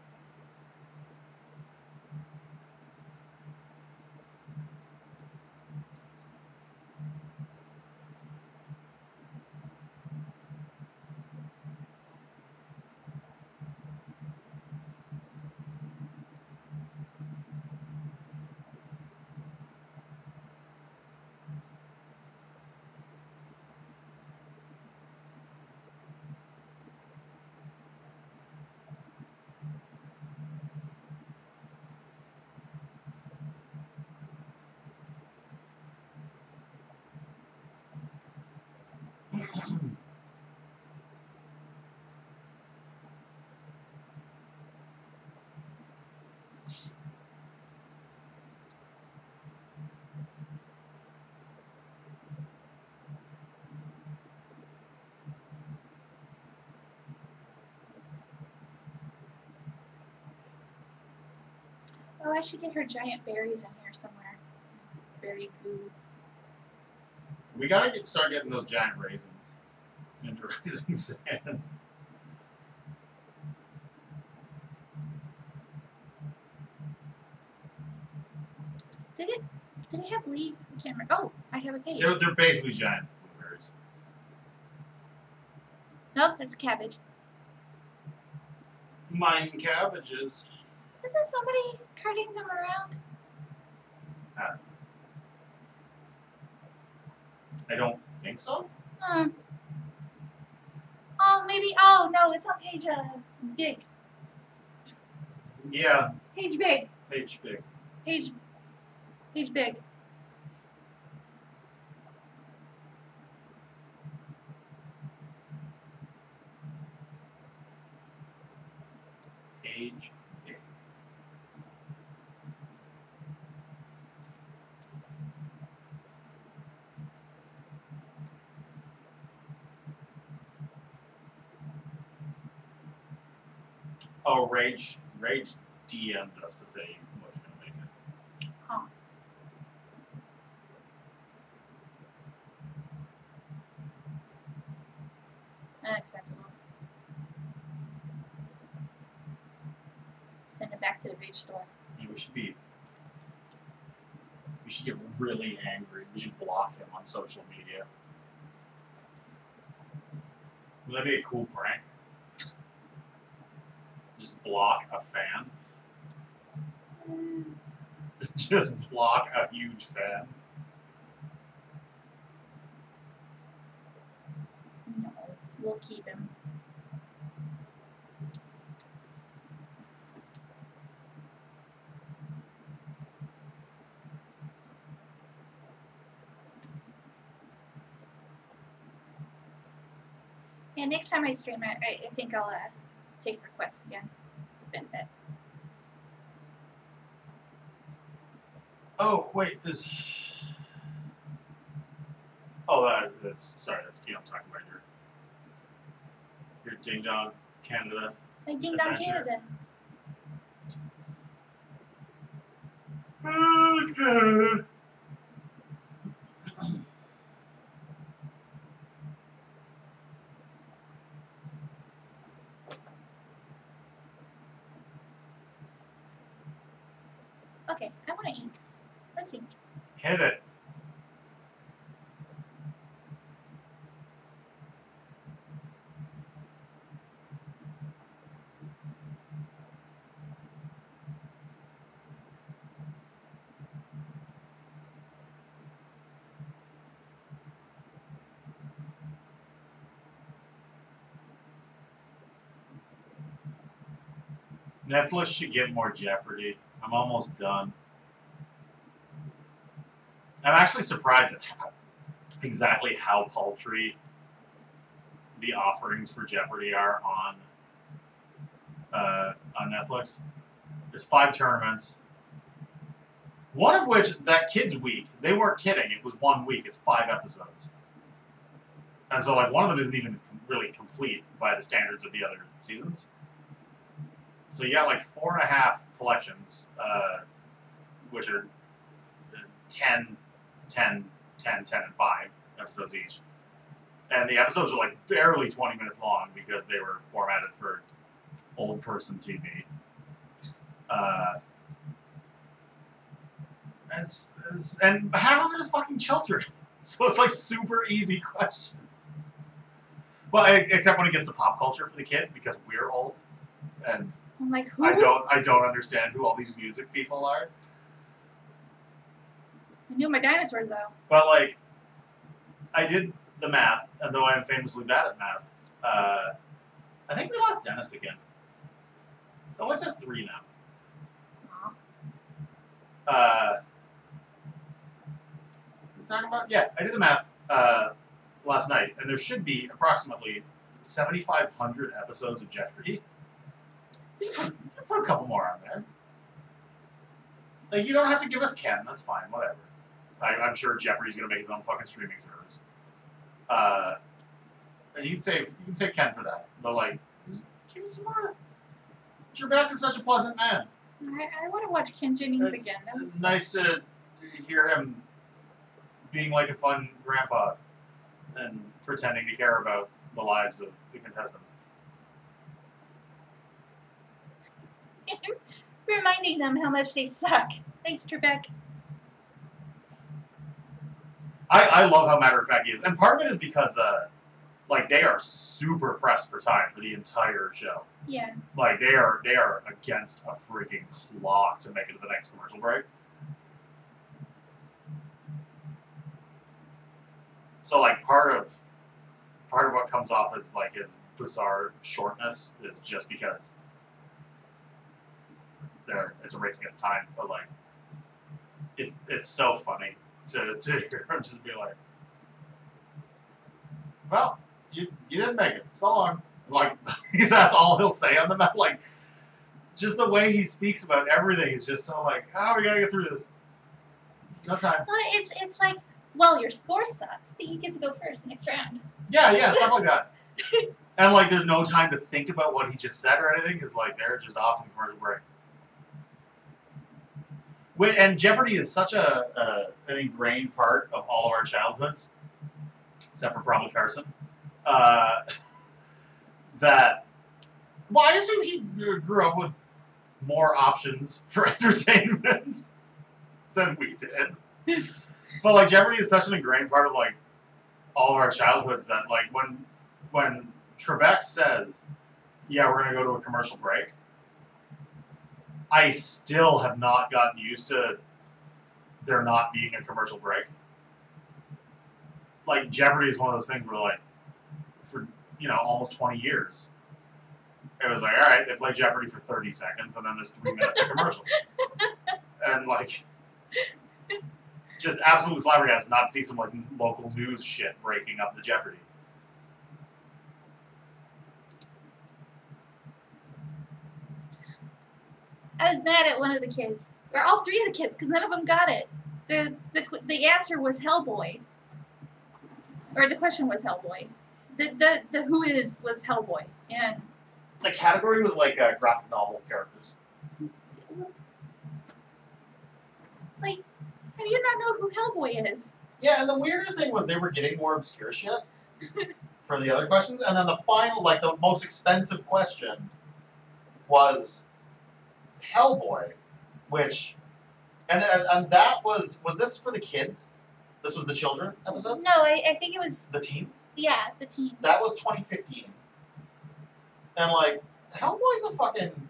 Oh, I should get her giant berries in here somewhere. Berry goo. We gotta start getting those giant raisins into Raisin Sands. Did it have leaves? I can't remember. Oh, I have a page. They're basically giant blueberries. Nope, that's a cabbage. Mine cabbages. Isn't somebody carting them around? I don't think so. Oh, maybe. Oh, no, it's on page big. Yeah, Page big. page big. Page big. Page big. Oh, Rage DM'd us to say he wasn't gonna make it. Huh. Unacceptable. Send it back to the Rage store. Yeah, we should get really angry. We should block him on social media. Would that be a cool prank? Just block a fan. Just block a huge fan. No, we'll keep him. Yeah, next time I stream it, I think I'll take requests again. It's been a bit. Oh, wait, this. Oh, that's. Sorry, that's the game I'm talking about. Your Ding Dong Canada. My Ding Dong Adventure. Canada. Okay. Okay, I want to eat. Let's eat. Hit it. Netflix should get more Jeopardy. I'm almost done. I'm actually surprised at exactly how paltry the offerings for Jeopardy are on Netflix. There's 5 tournaments. One of which, that Kids Week, they weren't kidding. It was 1 week. It's 5 episodes. And so, like, one of them isn't even really complete by the standards of the other seasons. So you got, like, 4.5 collections, which are 10, 10, 10, 10, and 5 episodes each. And the episodes are, like, barely 20 minutes long because they were formatted for old person TV. And half of it is fucking children. So it's like super easy questions. Well, except when it gets to pop culture for the kids because we're old. And I'm like, who? I don't understand who all these music people are. I knew my dinosaurs though. But like, I did the math, and though I am famously bad at math, I think we lost Dennis again. It only says 3 now. Aw. Talking about? Yeah, I did the math last night, and there should be approximately 7,500 episodes of Jeopardy. Put a couple more on there. Like, you don't have to give us Ken. That's fine. Whatever. I'm sure Jeopardy's gonna make his own fucking streaming service. And you can say Ken for that, but like, just give me some more. Trebek is such a pleasant man. I want to watch Ken Jennings again. That was It's nice to hear him being like a fun grandpa and pretending to care about the lives of the contestants. reminding them how much they suck. Thanks, Trebek. I love how matter of fact he is, and part of it is because like they are super pressed for time for the entire show. Yeah. Like they are against a freaking clock to make it to the next commercial break. So like part of what comes off as like his bizarre shortness is just because it's a race against time, but like it's so funny to hear him just be like, well, you didn't make it. So long. Like that's all he'll say on the map. Like just the way he speaks about everything is just so like, we gotta get through this. No time. Well, it's like, well, your score sucks, but you get to go first next round. Yeah, stuff like that. And like, there's no time to think about what he just said or anything because like they're just off in the commercial break. And Jeopardy is such an ingrained part of all of our childhoods, except for probably Carson. That, well, I assume he grew up with more options for entertainment than we did. But like Jeopardy is such an ingrained part of like all of our childhoods that like when Trebek says, "Yeah, we're gonna go to a commercial break," I still have not gotten used to there not being a commercial break. Like Jeopardy is one of those things where like for almost 20 years. It was like, all right, they play Jeopardy for 30 seconds, and then there's 3 minutes of commercials. And, like, just absolutely flabbergasted not to see some, like, local news shit breaking up the Jeopardy. I was mad at one of the kids, or all 3 of the kids, because none of them got it. The answer was Hellboy, or the question was Hellboy. The who is was Hellboy, and the category was like graphic novel characters. Like, how do you not know who Hellboy is? Yeah, and the weirder thing was they were getting more obscure shit for the other questions, and then the final, like the most expensive question was Hellboy, which, and that was this for the kids? This was the children episodes? No, I think it was The teens? Yeah, the teens. That was 2015. And like, Hellboy's a fucking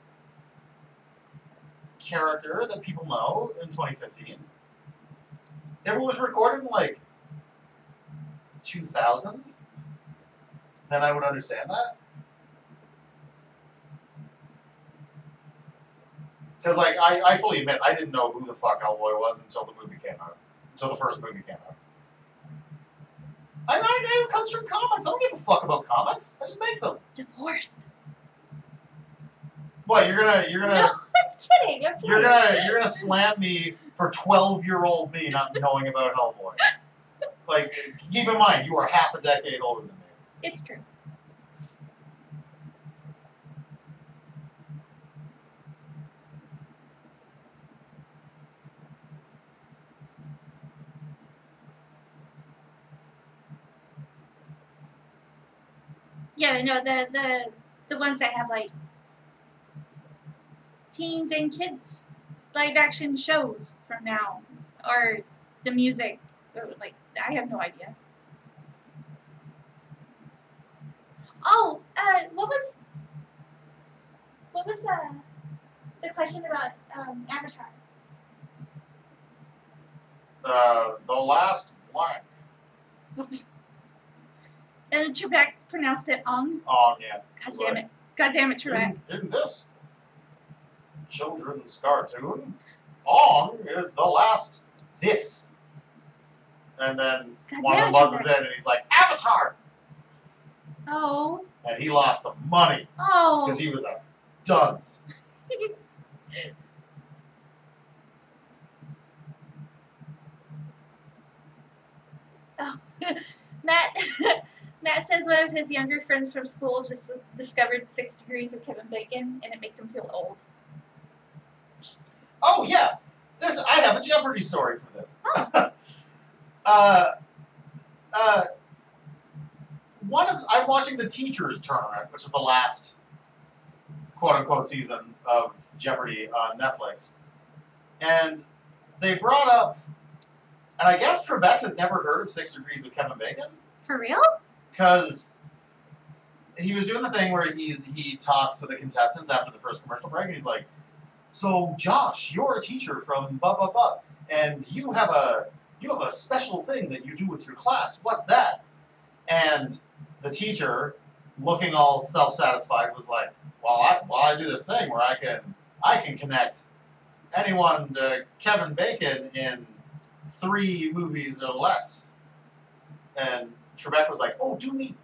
character that people know in 2015. If it was recorded in like 2000, then I would understand that. Because, like, I fully admit, I didn't know who the fuck Hellboy was until the movie came out. Until the first movie came out. I'm not a guy who comes from comics. I don't give a fuck about comics. I just make them. Divorced. What, you're gonna No, I'm kidding. you're gonna slam me for 12-year-old me not knowing about Hellboy. Like, keep in mind, you are half a decade older than me. It's true. Yeah, no, the ones that have like teens and kids live action shows from now, or the music, like I have no idea. Oh, what was the question about Avatar? The last blank. And Trebek pronounced it Ong. Oh, yeah. God damn it. God damn it, Trebek. In this children's cartoon, Ong is the last this. And then God one of damn them it, buzzes Trebek. in and he's like, Avatar! Oh. And he lost some money Oh. because he was a dunce. Oh. Matt says one of his younger friends from school just discovered 6 degrees of Kevin Bacon, and it makes him feel old. Oh, yeah. I have a Jeopardy story for this. I'm watching the Teachers Tournament, which is the last quote-unquote season of Jeopardy on Netflix. And they brought up, and I guess Trebek has never heard of 6 Degrees of Kevin Bacon, For real? because he was doing the thing where he talks to the contestants after the first commercial break, and he's like, so Josh, you're a teacher from blah blah blah, and you have a special thing that you do with your class. What's that? And the teacher, looking all self-satisfied, was like, well, I do this thing where I can connect anyone to Kevin Bacon in 3 movies or less. And Trebek was like, oh, do me.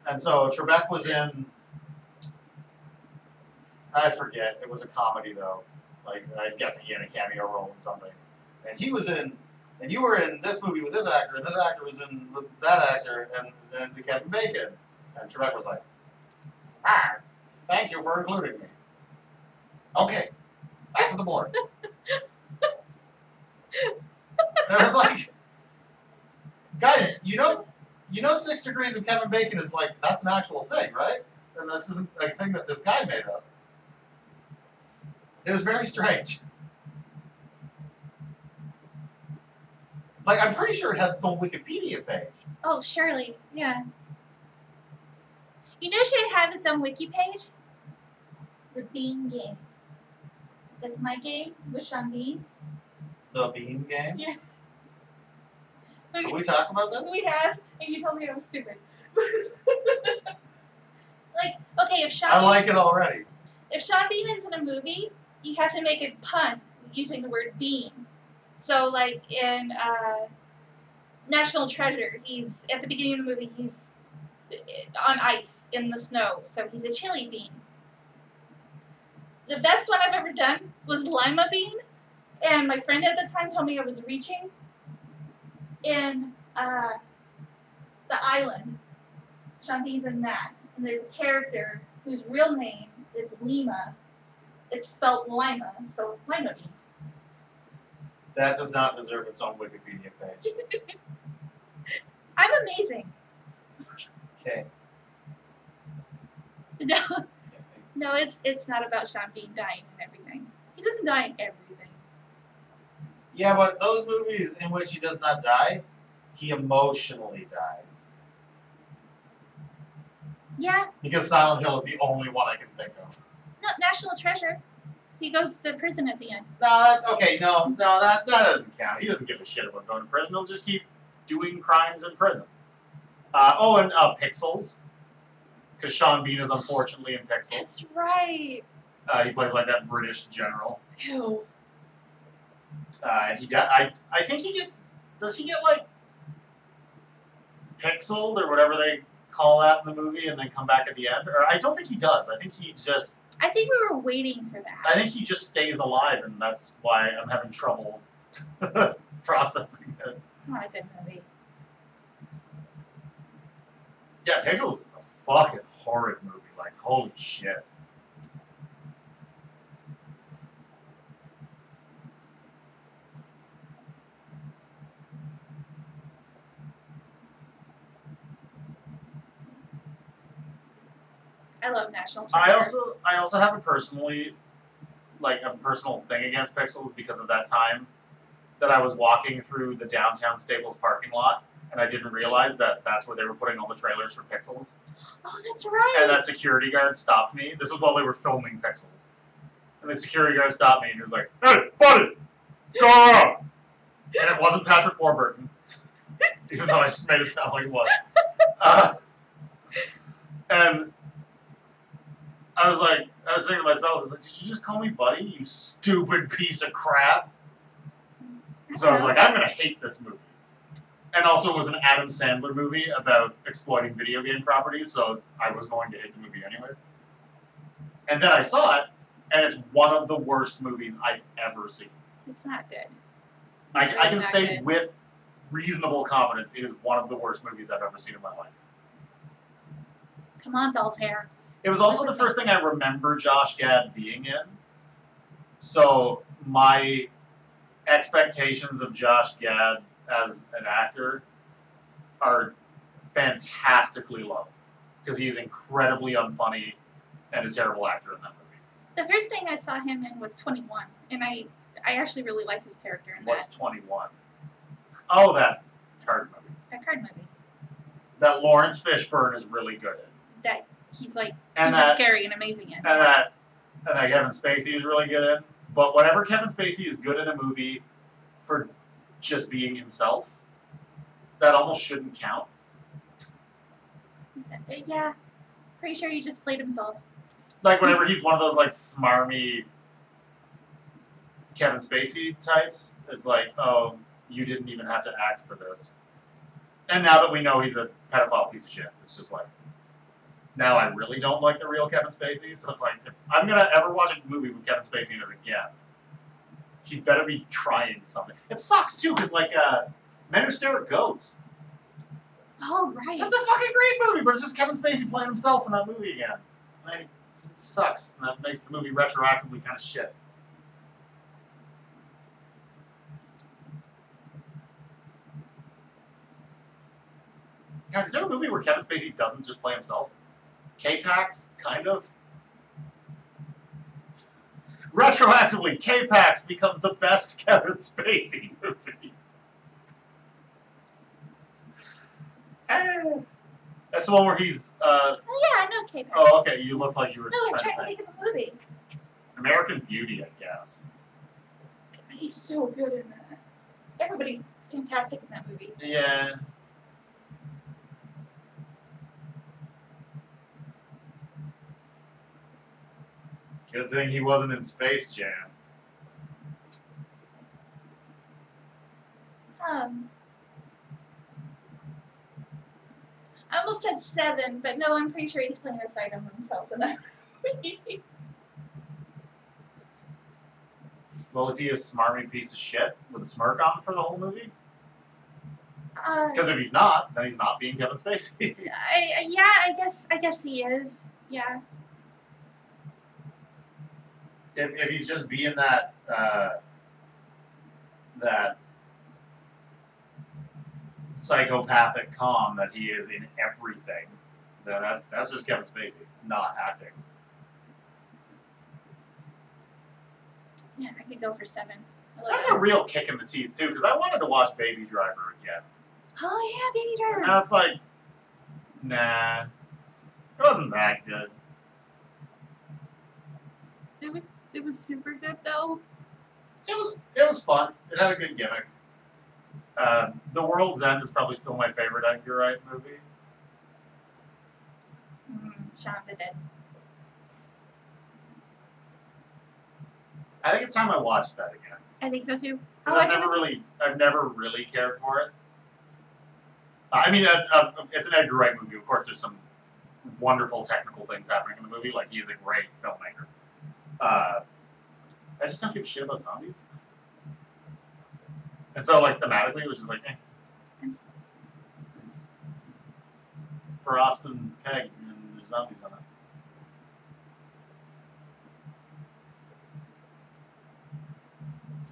And so Trebek was in, I forget, it was a comedy though. Like, I'm guessing he had a cameo role in something. And he was in, and you were in this movie with this actor, and this actor was in with that actor, and then the Kevin Bacon. And Trebek was like, thank you for including me. Okay, back to the board. And I was like, guys, you know 6 Degrees of Kevin Bacon is like, that's an actual thing, right? And this isn't a thing that this guy made up. It was very strange. Like, I'm pretty sure it has its own Wikipedia page. Oh, surely. Yeah. You know it should have its own wiki page? The Bean Game. That's my game with Sean Bean. The Bean Game? Yeah. Can we talk about this? We have, and you told me I was stupid. Like, okay, if Sean I like it already. If Sean Bean is in a movie, you have to make a pun using the word bean. So, like in National Treasure, he's at the beginning of the movie. He's on ice in the snow, so he's a chili bean. The best one I've ever done was lima bean, and my friend at the time told me I was reaching. In The Island, Sean Bean's in that, and there's a character whose real name is Lima. It's spelled Lima, so lima bean. That does not deserve its own Wikipedia page. I'm amazing. Okay. No, it's not about Sean Bean dying and everything. He doesn't die in everything. Yeah, but those movies in which he does not die, he emotionally dies. Yeah, Because Silent Hill is the only one I can think of. no, National Treasure. He goes to prison at the end. No, that doesn't count. He doesn't give a shit about going to prison. He'll just keep doing crimes in prison. And Pixels. Because Sean Bean is unfortunately in Pixels. That's right. He plays like that British general. Ew. And I think he gets. Does he get like pixeled or whatever they call that in the movie, and then come back at the end? Or I don't think he does. I think he just. I think we were waiting for that. I think he just stays alive, and that's why I'm having trouble processing it. Not a good movie. Yeah, Pixels is a fucking horrid movie. Like, holy shit. I love National Treasure. I also have a personal thing against Pixels because of that time that I was walking through the downtown Staples parking lot and I didn't realize that that's where they were putting all the trailers for Pixels. Oh, that's right. And that security guard stopped me. This was while they were filming Pixels. And the security guard stopped me and he was like, "Hey, buddy, go around." And it wasn't Patrick Warburton, even though I just made it sound like it was. And I was thinking to myself, I was like, "Did you just call me buddy, you stupid piece of crap?" So I was like, I'm going to hate this movie. And also it was an Adam Sandler movie about exploiting video game properties, so I was going to hate the movie anyways. And then I saw it, and it's one of the worst movies I've ever seen. It's not good. I can not say good. with reasonable confidence it is one of the worst movies I've ever seen in my life. Come on, doll's hair. It was also the first thing I remember Josh Gad being in. So my expectations of Josh Gad as an actor are fantastically low. Because he is incredibly unfunny and a terrible actor in that movie. The first thing I saw him in was 21, and I actually really like his character in What's that. 21? Oh, that card movie. That card movie. That Lawrence Fishburne is really good in. That he's like And super that- scary and amazing in. And that Kevin Spacey is really good in. But whenever Kevin Spacey is good in a movie for just being himself, that almost shouldn't count. Yeah. Pretty sure he just played himself. Like whenever he's one of those like smarmy Kevin Spacey types, it's like, oh, you didn't even have to act for this. And now that we know he's a pedophile piece of shit, it's just like, now I really don't like the real Kevin Spacey, so it's like, if I'm going to ever watch a movie with Kevin Spacey in it again, he better be trying something. It sucks, too, because, like, Men Who Stare at Goats. Oh, right. That's a fucking great movie, but it's just Kevin Spacey playing himself in that movie again. It sucks, and that makes the movie retroactively kind of shit. God, is there a movie where Kevin Spacey doesn't just play himself? K-Pax, kind of. Retroactively, K-Pax becomes the best Kevin Spacey movie. That's the one where he's. Oh, yeah, I know K-Pax. Oh, okay. You look like you were No, I was trying trying to to think. think of a movie. American Beauty, I guess. He's so good in that. Everybody's fantastic in that movie. Yeah. Good thing he wasn't in Space Jam. I almost said 7, but no, I'm pretty sure he's playing a side of himself in that movie. Well, is he a smarmy piece of shit with a smirk on for the whole movie? Because if he's not, then he's not being Kevin Spacey. Yeah, I guess he is. Yeah. If he's just being that that psychopathic calm that he is in everything, then that's just Kevin Spacey, not acting. Yeah, I could go for 7. I love That's that. a real kick in the teeth too, because I wanted to watch Baby Driver again. Oh yeah, Baby Driver. And I was like, nah, it wasn't that good. It was super good though. It was fun. It had a good gimmick. The World's End is probably still my favorite Edgar Wright movie. Shaun of the Dead. I think it's time I watched that again. I think so too. 'Cause I'll watch it with you. I've never really cared for it. I mean, it's an Edgar Wright movie. Of course, there's some wonderful technical things happening in the movie. Like, he is a great filmmaker. I just don't give a shit about zombies. And so, like, thematically, it was just like, It's Frost and Peg, and there's zombies on it.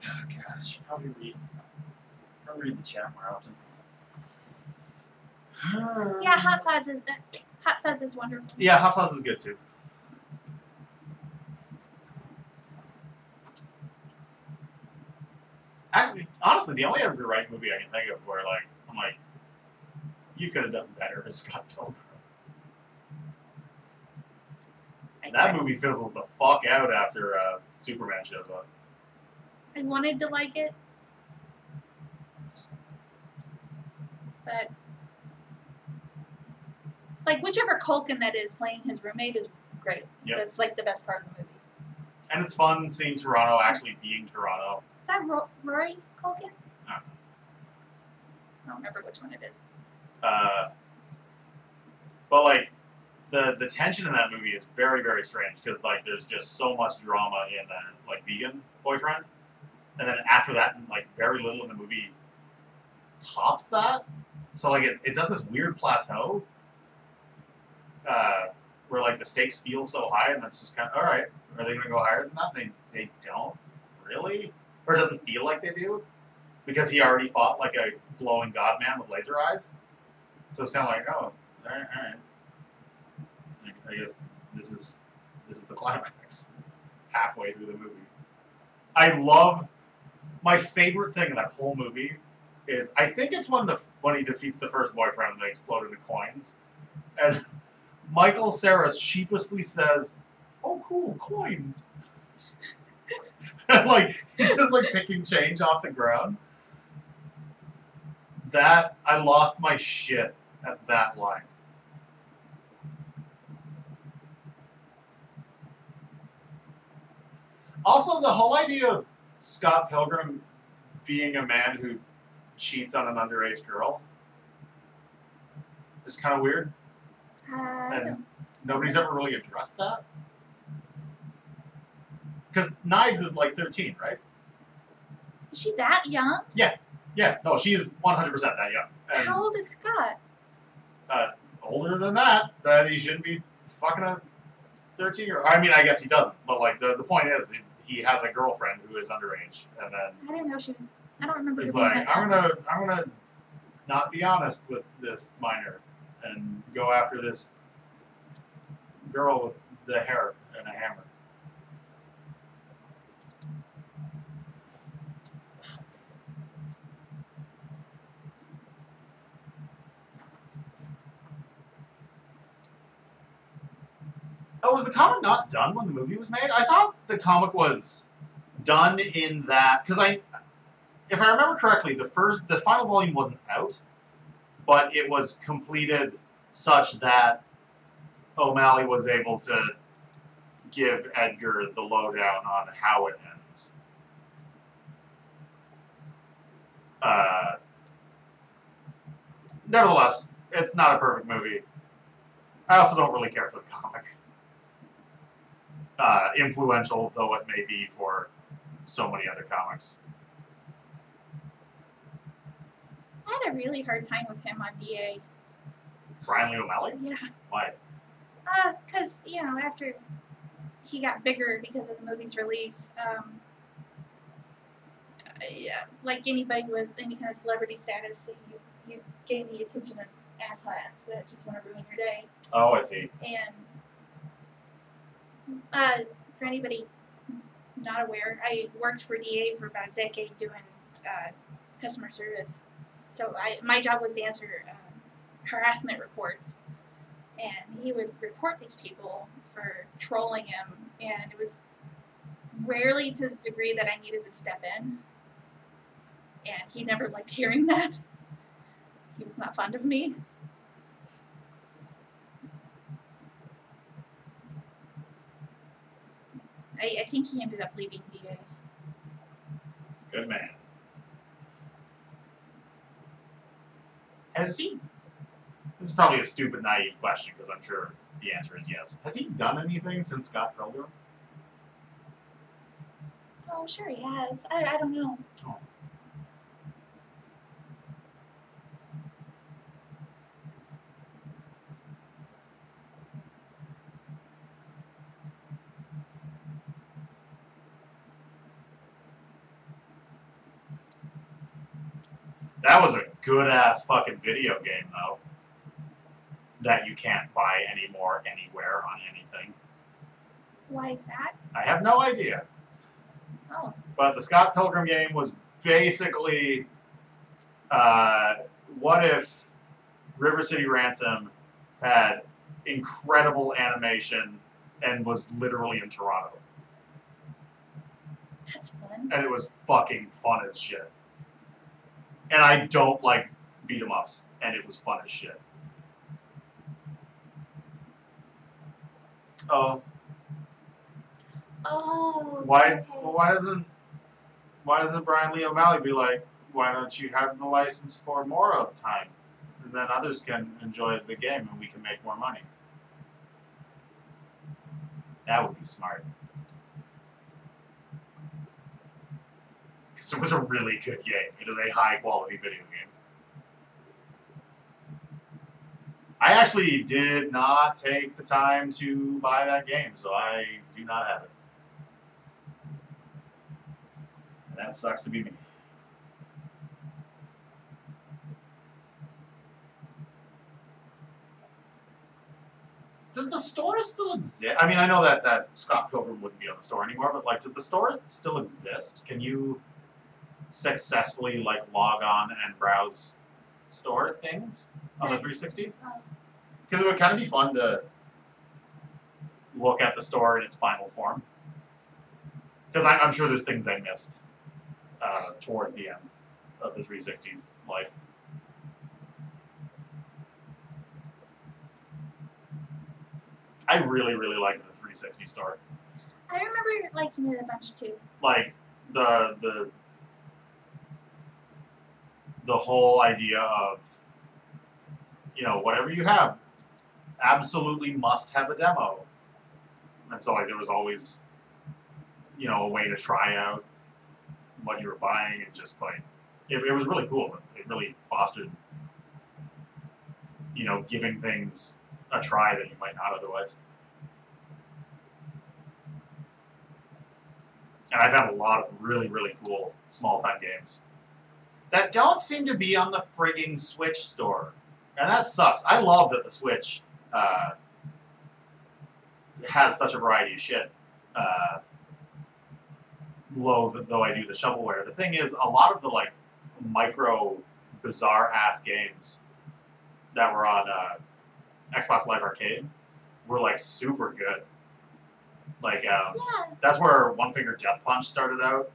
Oh, gosh. Probably read the chat more often. Yeah, Hot Fuzz is wonderful. Yeah, Hot Fuzz is good too. Actually, honestly, the only Edgar Wright movie I can think of where like I'm like, you could have done better is Scott Pilgrim. That movie fizzles the fuck out after Superman shows up. I wanted to like it, but like whichever Culkin that is playing his roommate is great. Yep. That's like the best part of the movie. And it's fun seeing Toronto actually being Toronto. Is that Rory Culkin? No. I don't remember which one it is. But like the tension in that movie is very, very strange because like there's just so much drama in like vegan boyfriend, and then after that, like very little in the movie tops that. So like it does this weird plateau where like the stakes feel so high, and that's just kind of all right. Are they gonna go higher than that? They don't really, or it doesn't feel like they do, because he already fought like a glowing god man with laser eyes. So it's kind of like, oh, all right. I guess this is the climax. Halfway through the movie, I love my favorite thing in that whole movie is I think it's when he defeats the first boyfriend and they explode into coins, and Michael Cera sheepishly says, "Oh, cool, coins." And like he's just like picking change off the ground. That I lost my shit at that line. Also, the whole idea of Scott Pilgrim being a man who cheats on an underage girl is kind of weird. And nobody's ever really addressed that. Because Knives is like 13, right? Is she that young? Yeah, no, she is 100% that young. And, How old is Scott? older than that he shouldn't be fucking a 13-year-old. I mean, I guess he doesn't, but like the point is, he has a girlfriend who is underage, and then I didn't know she was. I don't remember. he's her being like, that I'm young. gonna not be honest with this minor, and go after this girl with the hair and a hammer. Oh, was the comic not done when the movie was made? I thought the comic was done in that because if I remember correctly, the final volume wasn't out, but it was completed such that O'Malley was able to give Edgar the lowdown on how it ends. Nevertheless, it's not a perfect movie. I also don't really care for the comic. Influential though it may be for so many other comics. I had a really hard time with him on DA. Brian Lee O'Malley? Yeah. Why? Because, after he got bigger because of the movie's release, yeah, like anybody with any kind of celebrity status, you gain the attention of asshats that just want to ruin your day. Oh, I see. And for anybody not aware, I worked for DA for about a decade doing customer service. So my job was to answer harassment reports. And he would report these people for trolling him. And it was rarely to the degree that I needed to step in. And he never liked hearing that. He was not fond of me. I think he ended up leaving VA. Good man. Has he? This is probably a stupid, naive question because I'm sure the answer is yes. Has he done anything since Scott Pilgrim? Oh, sure he has. I don't know. Oh. That was a good-ass fucking video game, though. That you can't buy anymore, anywhere, on anything. Why is that? I have no idea. Oh. But the Scott Pilgrim game was basically, what if River City Ransom had incredible animation and was literally in Toronto? That's fun. And it was fucking fun as shit. And I don't like beat-em-ups, and it was fun as shit. Oh. Oh. Why? Okay. Well, why doesn't Brian Lee O'Malley be like, why don't you have the license for more of time, and then others can enjoy the game and we can make more money? That would be smart. Because it was a really good game. It is a high quality video game. I actually did not take the time to buy that game, so I do not have it. And that sucks to be me. Does the store still exist? I mean, I know that Scott Pilgrim wouldn't be on the store anymore, but like, does the store still exist? Can you successfully like log on and browse store things on the 360? Because it would kind of be fun to look at the store in its final form. Because I'm sure there's things I missed towards the end of the 360's life. I really, really liked the 360 store. I remember liking it a bunch too. Like the whole idea of, you know, whatever you have absolutely must have a demo. And so like there was always, you know, a way to try out what you were buying, and just like it was really cool. It really fostered, you know, giving things a try that you might not otherwise. And I found a lot of really, really cool small-time games that don't seem to be on the frigging Switch store. And that sucks. I love that the Switch has such a variety of shit. Loathe though I do the shovelware. The thing is, a lot of the like micro, bizarre-ass games that were on Xbox Live Arcade were like super good. Like, Yeah. that's where One Finger Death Punch started out.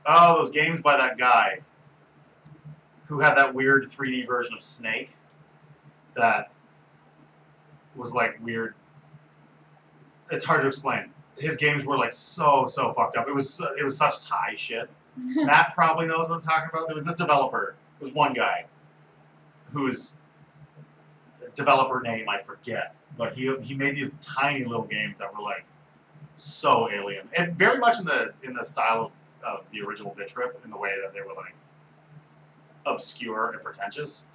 Oh, those games by that guy who had that weird 3D version of Snake that was like weird. It's hard to explain. His games were like so fucked up. It was such Thai shit. Matt probably knows what I'm talking about. There was this developer. There was one guy whose developer name I forget, but he made these tiny little games that were like so alien, and very much in the style of the original Bitch Rip, in the way that they were like obscure and pretentious.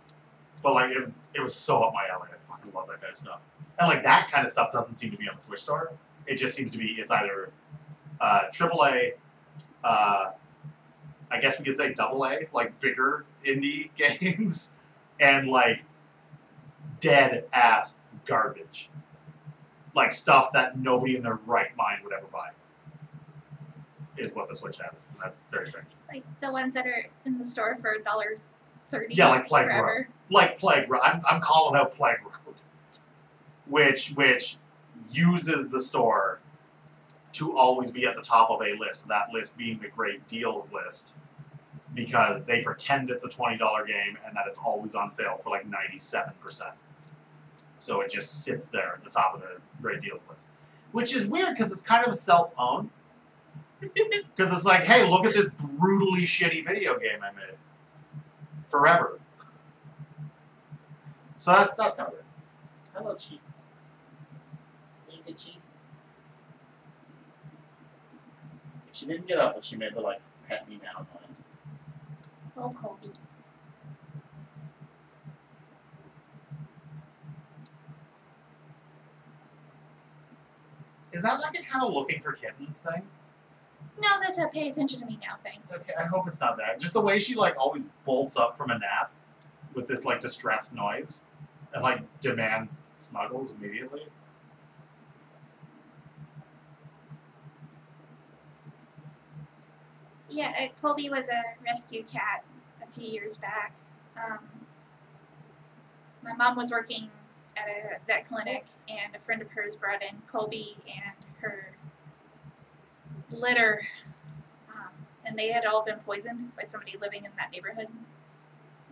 But like it was so up my alley. I fucking love that guy's stuff. And like that kind of stuff doesn't seem to be on the Switch store. It just seems to be it's either AAA, I guess we could say AA, like bigger indie games, and like dead ass garbage. Like stuff that nobody in their right mind would ever buy. Is what the Switch has. And that's very strange. Like the ones that are in the store for $1.30. Yeah, like Plague forever. Road. Like Plague Road. I'm calling out Plague Road. Which uses the store to always be at the top of a list. That list being the great deals list. Because they pretend it's a $20 game and that it's always on sale for like 97%. So it just sits there at the top of the great deals list. Which is weird because it's kind of self-owned. Because it's like, hey, look at this brutally shitty video game I made. Forever. So that's kind of weird. I love cheese. You get cheese? She didn't get up, but she made the, like, pet me now noise. Oh, Colby. Is that like a kind of looking for kittens thing? No, that's a pay attention to me now thing. Okay, I hope it's not that. Just the way she, like, always bolts up from a nap with this, like, distressed noise and, like, demands snuggles immediately. Yeah, Colby was a rescue cat a few years back. My mom was working at a vet clinic, and a friend of hers brought in Colby and her litter, and they had all been poisoned by somebody living in that neighborhood,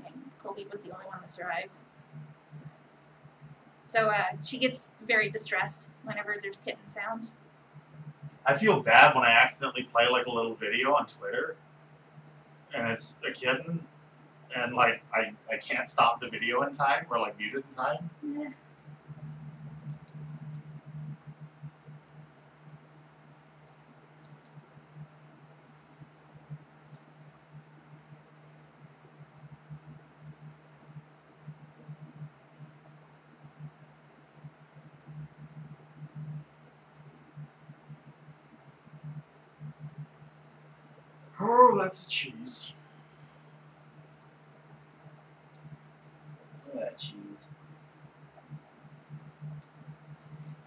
and Colby was the only one that survived. So she gets very distressed whenever there's kitten sounds. I feel bad when I accidentally play, like, a little video on Twitter, and it's a kitten, and, like, I can't stop the video in time, or, like, mute it in time. Yeah. Oh, that's a cheese. Look at that cheese.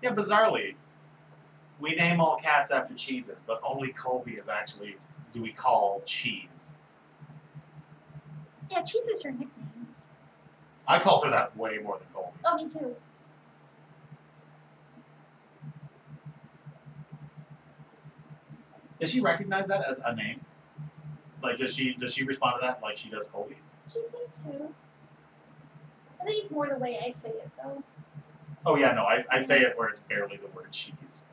Yeah, bizarrely, we name all cats after cheeses, but only Colby is actually, do we call cheese. Yeah, Cheese is her nickname. I call her that way more than Colby. Oh, me too. Does she recognize that as a name? Like, does she respond to that like she does Colby? She seems to. I think it's more the way I say it, though. Oh yeah, no, I say it where it's barely the word cheese.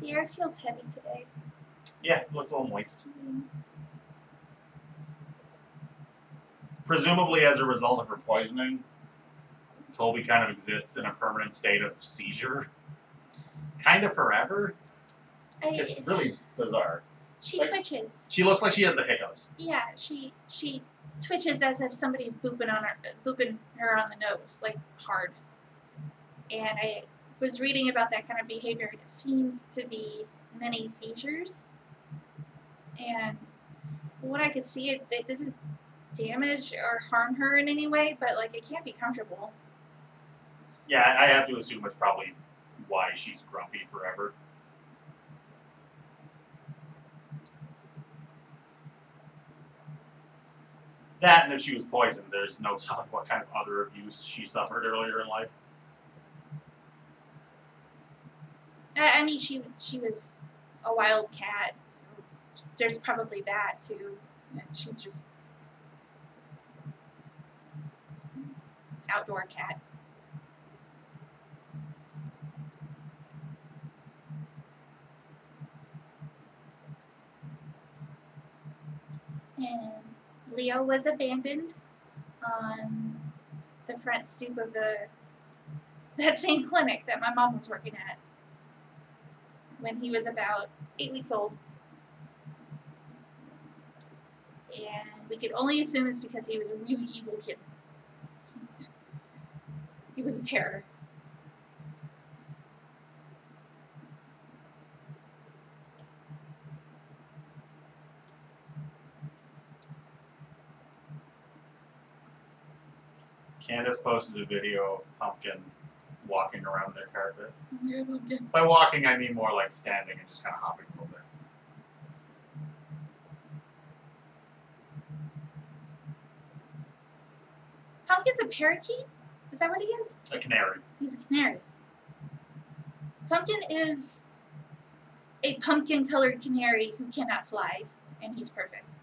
The air feels heavy today. Yeah, it looks a little moist. Mm-hmm. Presumably as a result of her poisoning, Colby kind of exists in a permanent state of seizure. Kind of forever. It's really bizarre. She like, twitches. She looks like she has the hiccups. Yeah, she twitches as if somebody's booping her on the nose, like hard. And I was reading about that kind of behavior, and it seems to be many seizures. And from what I could see, it doesn't damage or harm her in any way, but like it can't be comfortable. Yeah, I have to assume it's probably why she's grumpy forever. That, and if she was poisoned, there's no telling what kind of other abuse she suffered earlier in life. I mean, she was a wild cat, so there's probably that too. And she's just outdoor cat. And Leo was abandoned on the front stoop of that same clinic that my mom was working at when he was about 8 weeks old. And we could only assume it's because he was a really evil kid. He was a terror. Candace posted a video of Pumpkin walking around their carpet. Yeah, Pumpkin. By walking, I mean more like standing and just kind of hopping a little bit. Pumpkin's a parakeet? Is that what he is? A canary. He's a canary. Pumpkin is a pumpkin-colored canary who cannot fly, and he's perfect.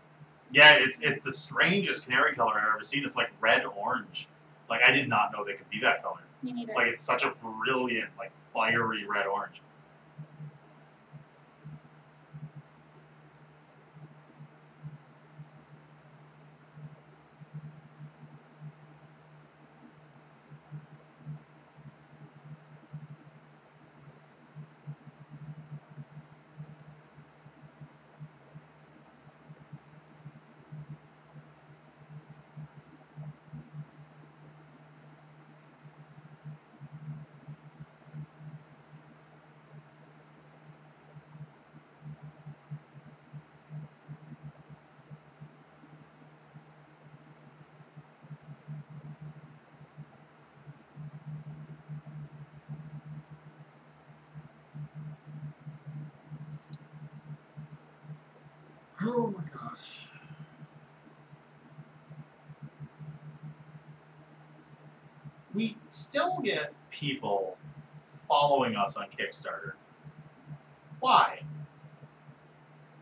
Yeah, it's the strangest canary color I've ever seen. It's like red-orange. Like, I did not know they could be that color. Me neither. Like, it's such a brilliant, like, fiery red-orange. Oh my god. We still get people following us on Kickstarter. Why?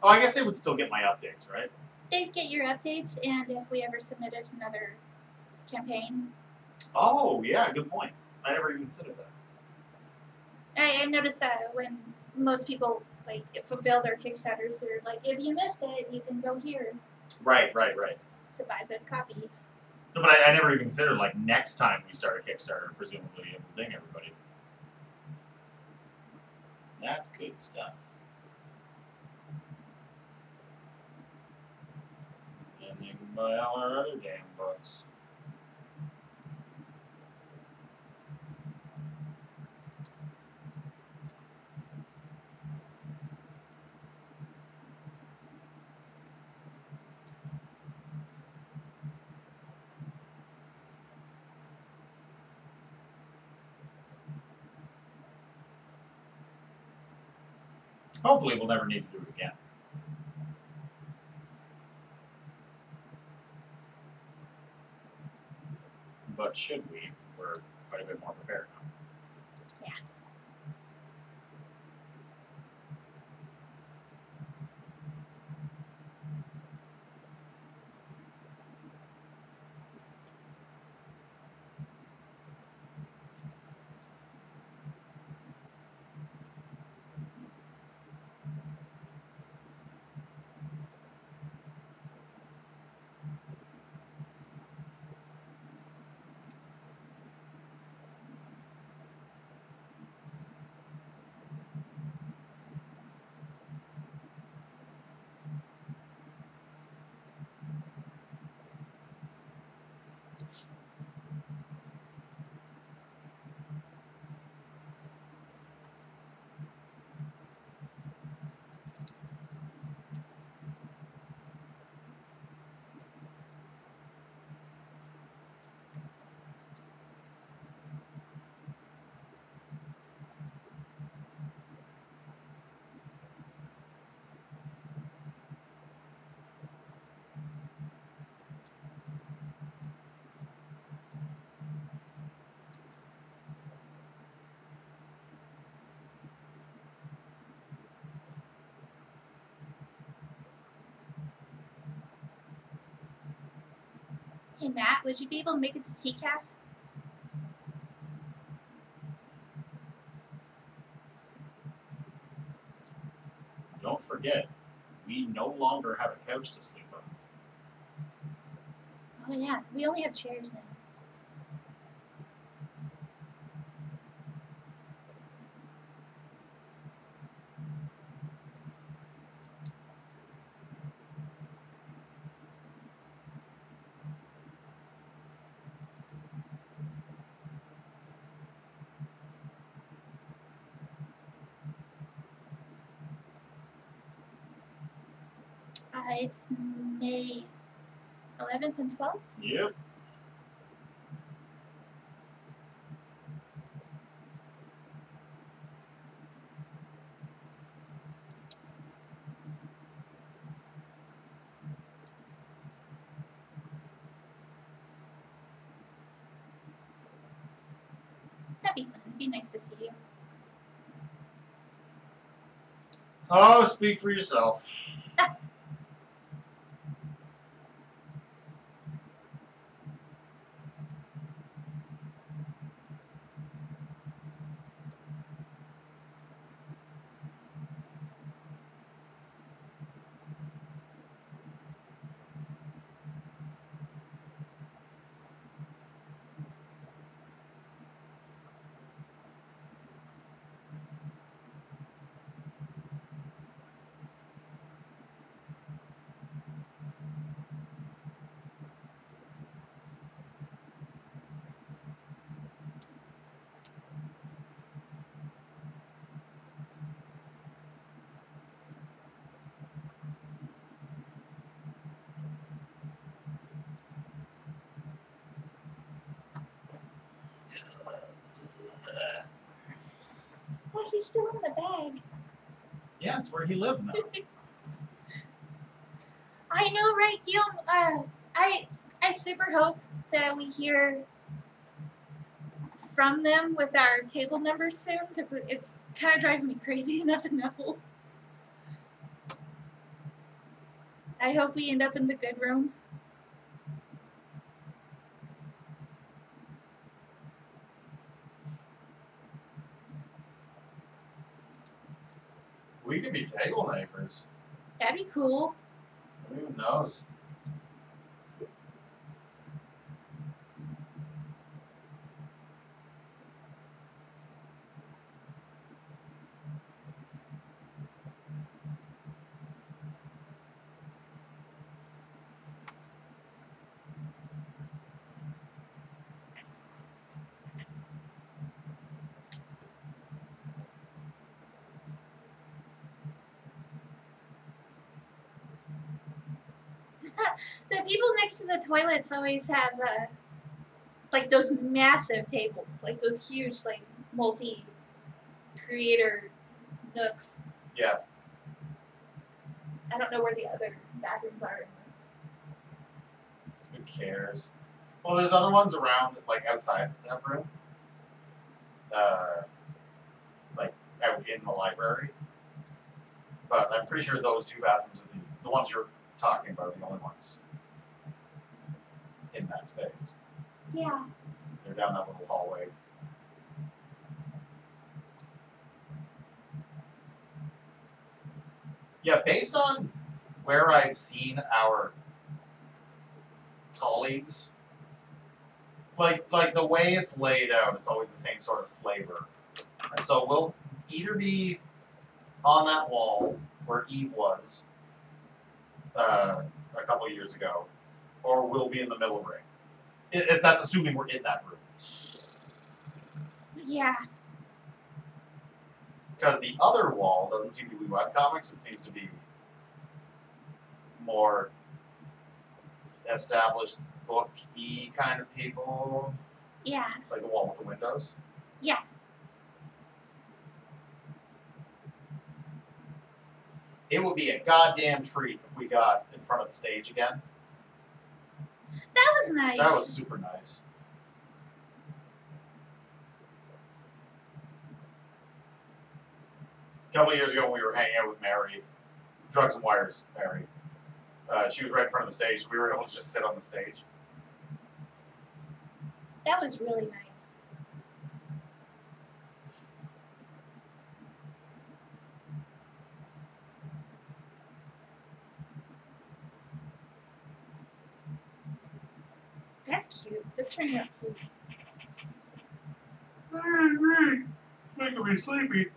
Oh, I guess they would still get my updates, right? They'd get your updates, and if we ever submitted another campaign. Oh, yeah, good point. I never even considered that. I noticed that when most people like fulfill their Kickstarters, they're like, if you missed it, you can go here Right. to buy the copies. No, but I never even considered, like, next time we start a Kickstarter, presumably it will ding everybody. That's good stuff. And you can buy all our other damn books. Hopefully we'll never need to do it again. But should we, we're quite a bit more prepared now. Yeah. Hey Matt, would you be able to make it to TCAF? Don't forget, we no longer have a couch to sleep on. Oh yeah, we only have chairs now. It's May 11th and 12th. Yep. It'd be nice to see you. Oh, speak for yourself. Well, he's still in the bag. Yeah, it's where he lived now. I know, right, Guillaume? I super hope that we hear from them with our table numbers soon, because it's kind of driving me crazy not to know. I hope we end up in the good room. We could be table neighbors. That'd be cool. Who knows? The people next to the toilets always have like those massive tables, like those huge, like multi-creator nooks. Yeah. I don't know where the other bathrooms are. Who cares? Well, there's other ones around, like outside that room. Like out in the library. But I'm pretty sure those two bathrooms are the ones you're talking about are the only ones in that space. Yeah. They're down that little hallway. Yeah, based on where I've seen our colleagues, like the way it's laid out, it's always the same sort of flavor. And so we'll either be on that wall where Eve was a couple years ago, or we'll be in the middle ring. If that's assuming we're in that room. Yeah. Because the other wall doesn't seem to be webcomics, it seems to be more established book-y kind of people. Yeah. Like the wall with the windows. Yeah. It would be a goddamn treat if we got in front of the stage again. That was nice. That was super nice. A couple of years ago when we were hanging out with Mary, Drugs and Wires, Mary, she was right in front of the stage, so we were able to just sit on the stage. That was really nice. That's cute. That's turning out cute. It's making me sleepy.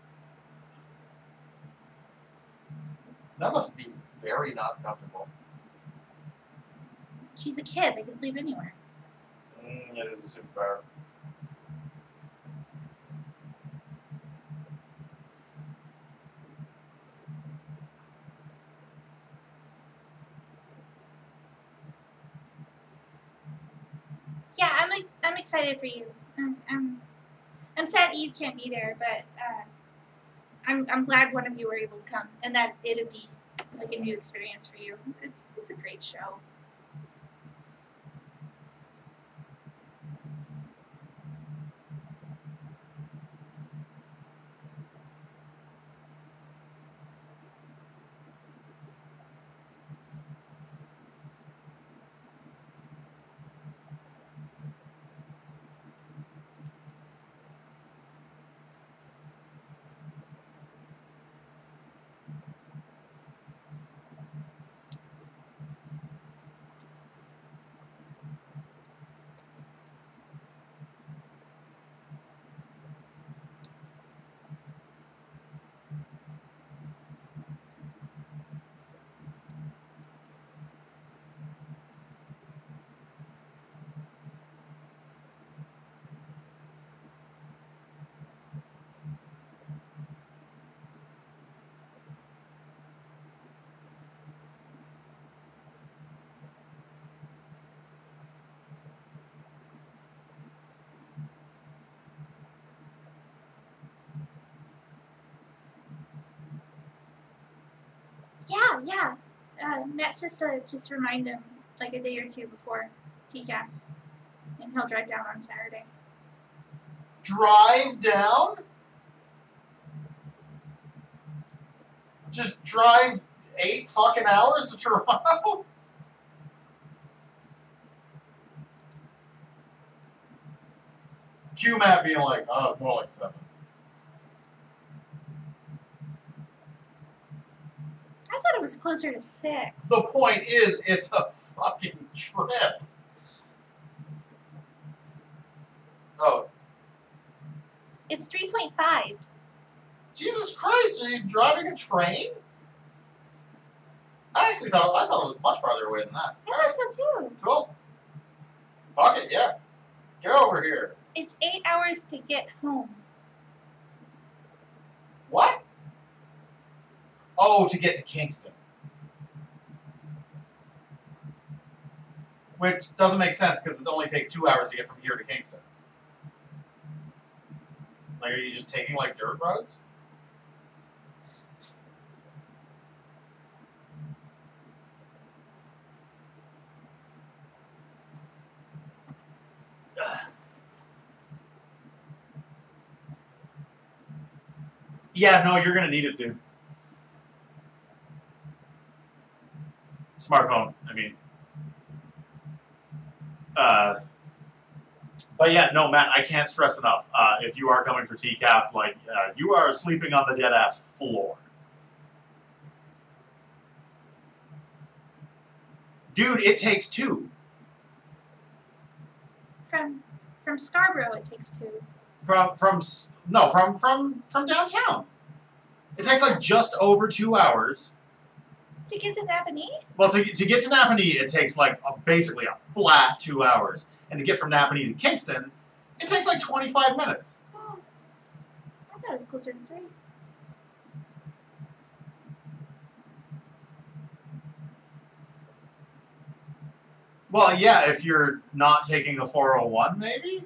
That must be very not comfortable. She's a kid. They can sleep anywhere. It is a superpower. Yeah, I'm excited for you. I'm sad Eve can't be there, but I'm glad one of you were able to come, and that it'd be like a new experience for you. It's a great show. Yeah. Matt says to just remind him like a day or two before TCAF, and he'll drive down on Saturday. Drive down? Just drive 8 fucking hours to Toronto? QMAT being like, oh, it's more like 7. I thought it was closer to 6. The point is, it's a fucking trip. Oh, It's 3.5. Jesus Christ, are you driving a train? I thought it was much farther away than that. I thought so too. Cool. Fuck it, yeah. Get over here. It's 8 hours to get home. What? Oh, to get to Kingston. Which doesn't make sense because it only takes 2 hours to get from here to Kingston. Like, are you just taking, like, dirt roads? Yeah, no, you're gonna need it, dude. Smartphone, I mean. But yeah, no, Matt, I can't stress enough. If you are coming for TCAF, like, you are sleeping on the dead-ass floor. Dude, it takes 2. From Scarborough, it takes 2. From downtown. It takes like just over 2 hours. To get to Napanee? Well, to get to Napanee, it takes like basically a flat 2 hours, and to get from Napanee to Kingston, it takes like 25 minutes. Oh, I thought it was closer to 3. Well, yeah, if you're not taking the 401, maybe.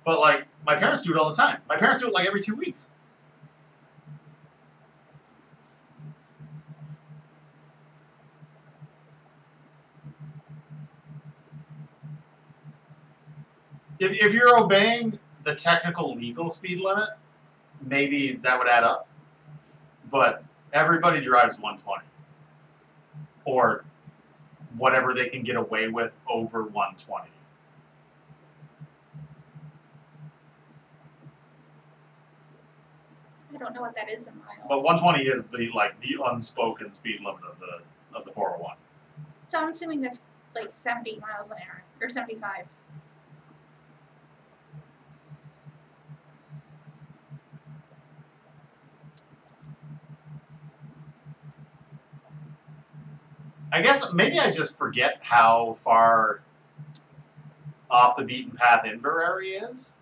But like, my parents do it all the time. My parents do it like every 2 weeks. If you're obeying the technical legal speed limit, maybe that would add up. But everybody drives 120. Or whatever they can get away with over 120. I don't know what that is in miles. But 120 is the unspoken speed limit of the 401. So I'm assuming that's like 70 miles an hour or 75. I guess maybe I just forget how far off the beaten path Inverary is.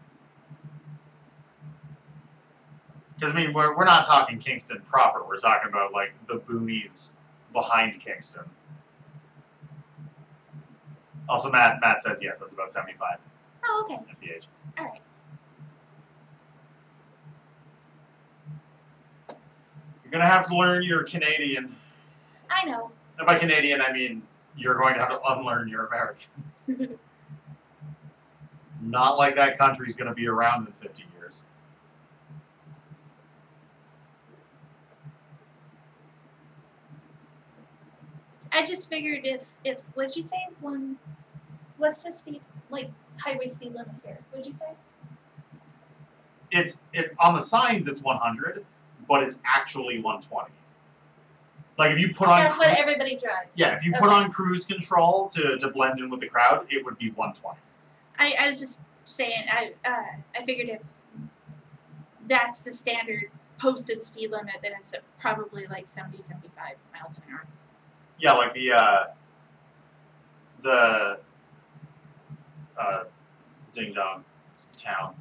Because, I mean, we're not talking Kingston proper. We're talking about, like, the boonies behind Kingston. Also, Matt says yes, that's about 75 Oh, okay. mph. All right. You're going to have to learn your Canadian. I know. And by Canadian, I mean you're going to have to unlearn your American. Not like that country's going to be around in 50 years. I just figured if what'd you say? What's the speed, like, highway speed limit here? What'd you say? It on the signs it's 100, but it's actually 120. Like if you put on That's what everybody drives. yeah, if you put on cruise control to blend in with the crowd, it would be 120. I was just saying I figured if that's the standard posted speed limit, then it's probably like 70, 75 miles an hour. Yeah, like the Ding Dong Town.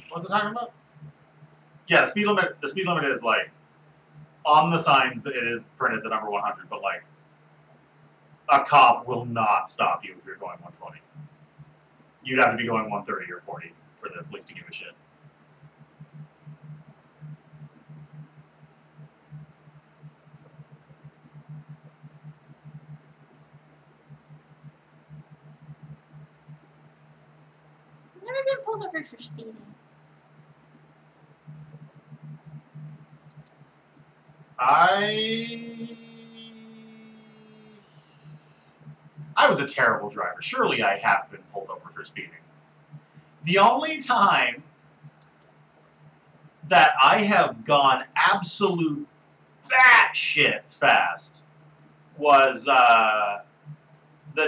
What's it talking about? Yeah, the speed limit is like on the signs that it is printed the number 100, but like a cop will not stop you if you're going 120. You'd have to be going 130 or 40 for the police to give a shit. get pulled over for speeding? I was a terrible driver. Surely I have been pulled over for speeding. The only time that I have gone absolute batshit fast was the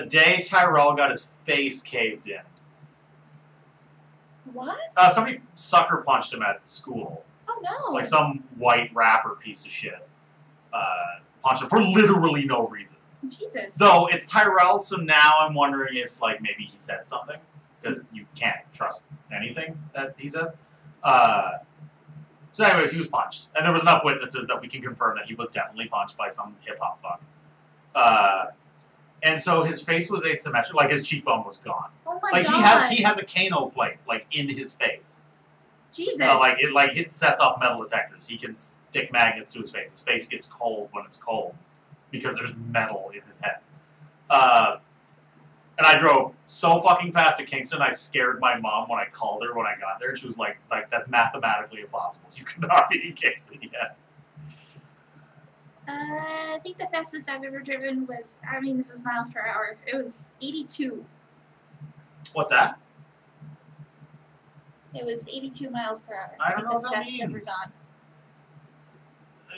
day Tyrell got his face caved in. What? Somebody sucker punched him at school. Oh no. Like some white rapper piece of shit. Punched him for literally no reason. Jesus. Though it's Tyrell, so now I'm wondering if like maybe he said something. Because you can't trust anything that he says. So anyways, he was punched. And there was enough witnesses that we can confirm that he was definitely punched by some hip-hop fuck. And so his face was asymmetrical, like his cheekbone was gone. Oh my Like god. he has a Kano plate, like in his face. Jesus. Like it sets off metal detectors. He can stick magnets to his face. His face gets cold when it's cold because there's metal in his head. And I drove so fucking fast to Kingston, I scared my mom when I called her when I got there. She was like that's mathematically impossible. You could not be in Kingston yet. I think the fastest I've ever driven was, I mean, this is miles per hour. It was 82. What's that? It was 82 miles per hour. I don't know That's what the that fastest I've ever means. gone.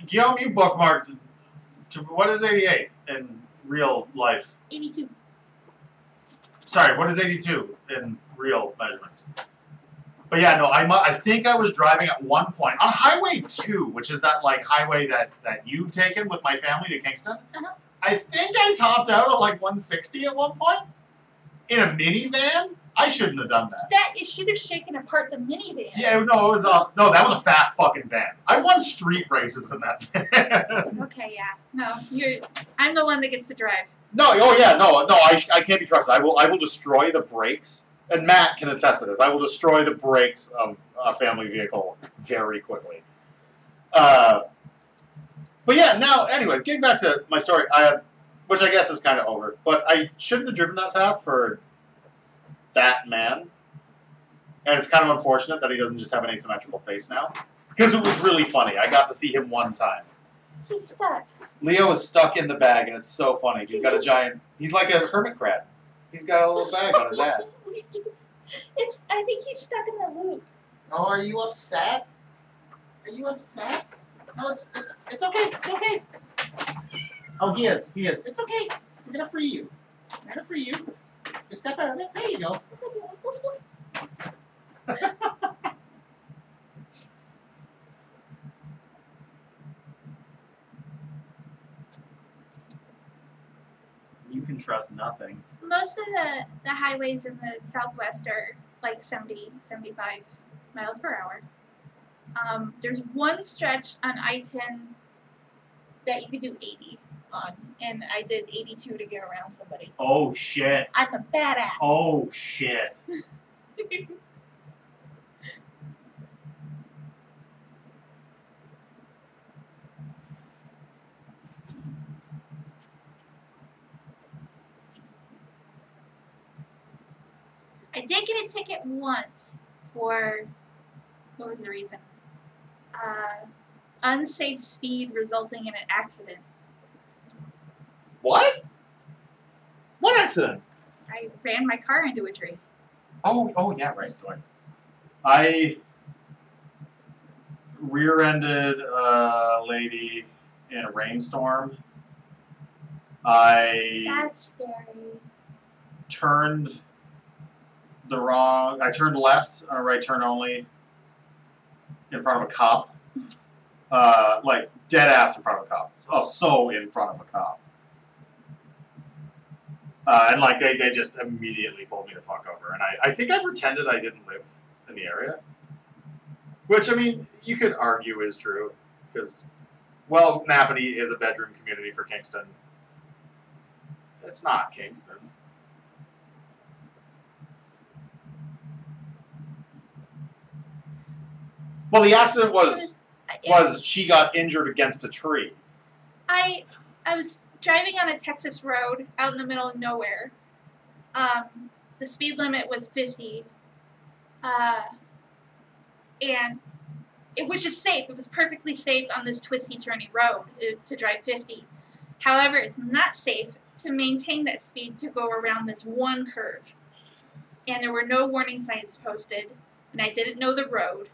Guillaume, you bookmarked. What is 88 in real life? 82. Sorry, what is 82 in real measurements? But yeah, no, I think I was driving at one point on Highway 2, which is that like highway that you've taken with my family to Kingston. Uh-huh. I think I topped out at like 160 at one point in a minivan. I shouldn't have done that. That, it should have shaken apart the minivan. Yeah, no, it was no, that was a fast fucking van. I won street races in that van. Okay, yeah. No, I'm the one that gets to drive. No, oh yeah, no, I can't be trusted. I will destroy the brakes, and Matt can attest to this. I will destroy the brakes of a family vehicle very quickly. But yeah, now, anyways, getting back to my story, which I guess is kind of over, but I shouldn't have driven that fast for that man, and it's kind of unfortunate that he doesn't just have an asymmetrical face now, because it was really funny. I got to see him one time. He's stuck. Leo is stuck in the bag, and it's so funny. He's got a giant... He's like a hermit crab. He's got a little bag on his ass. I think he's stuck in the loop. Oh, are you upset? Are you upset? No, it's okay. It's okay. Oh, he is. It's okay. We're gonna free you. We're gonna free you. Just step out of it. There you go. You can trust nothing. Most of the highways in the Southwest are like 70, 75 miles per hour. There's one stretch on I-10 that you could do 80 on, and I did 82 to get around somebody. Oh shit. I'm a badass. Oh shit. I did get a ticket once for, what was the reason? Unsafe speed resulting in an accident. What? What accident? I ran my car into a tree. Oh yeah, right. I rear-ended a lady in a rainstorm. I That's scary. turned left on a right turn only in front of a cop. Like dead ass in front of a cop. Oh, so in front of a cop. And like they just immediately pulled me the fuck over. And I think I pretended I didn't live in the area. Which, I mean, you could argue is true. Because, well, Napanee is a bedroom community for Kingston. It's not Kingston. Well, the accident was she got injured against a tree. I was driving on a Texas road out in the middle of nowhere. The speed limit was 50. And it was just safe. It was perfectly safe on this twisty, turny road to drive 50. However, it's not safe to maintain that speed to go around this one curve. And there were no warning signs posted, and I didn't know the road.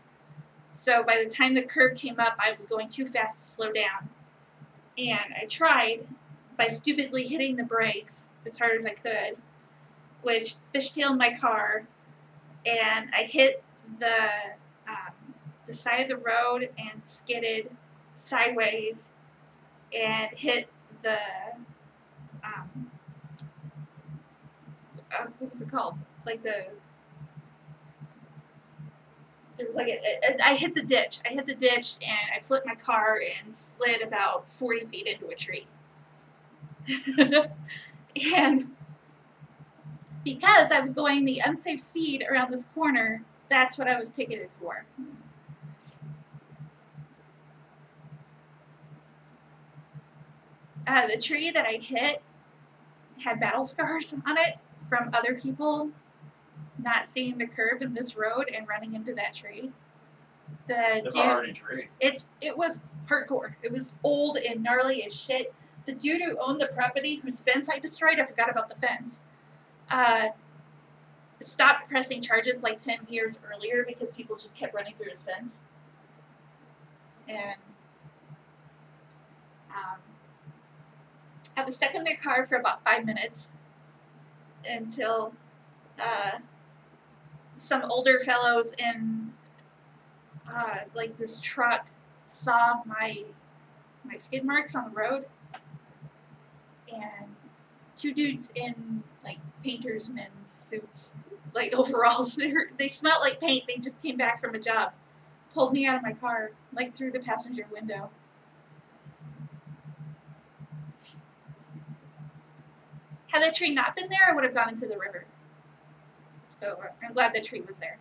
So by the time the curve came up, I was going too fast to slow down. And I tried by stupidly hitting the brakes as hard as I could, which fishtailed my car, and I hit the side of the road and skidded sideways and hit the what is it called? Like there was like I hit the ditch. I hit the ditch and I flipped my car and slid about 40 feet into a tree. And because I was going the unsafe speed around this corner, that's what I was ticketed for. The tree that I hit had battle scars on it from other people not seeing the curve in this road and running into that tree. It's a hardy tree. It was hardcore. It was old and gnarly as shit. The dude who owned the property, whose fence I destroyed, I forgot about the fence, stopped pressing charges like 10 years earlier because people just kept running through his fence. And I was stuck in their car for about 5 minutes until some older fellows in like this truck saw my skid marks on the road, and two dudes in like painter's men's suits, like overalls. They smelled like paint. They just came back from a job, pulled me out of my car like through the passenger window. Had that tree not been there, I would have gone into the river. So I'm glad the tree was there.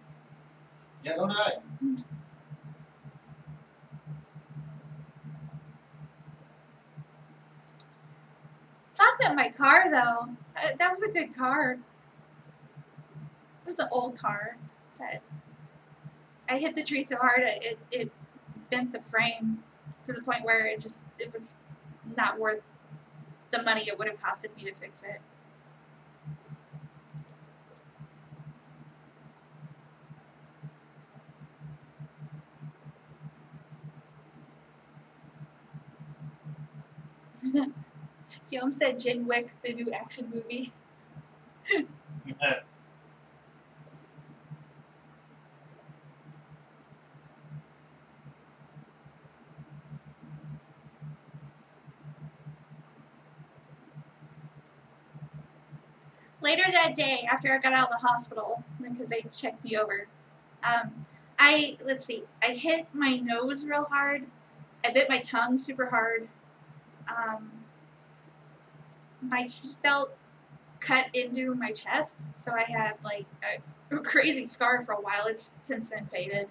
Yeah, don't I? Fucked up my car though. That was a good car. It was an old car. But I hit the tree so hard it bent the frame to the point where it was not worth the money it would have costed me to fix it. Guillaume said Jin Wick, the new action movie. Later that day, after I got out of the hospital, because they checked me over, I hit my nose real hard. I bit my tongue super hard. My seatbelt cut into my chest, so I had like a crazy scar for a while. It's since then faded.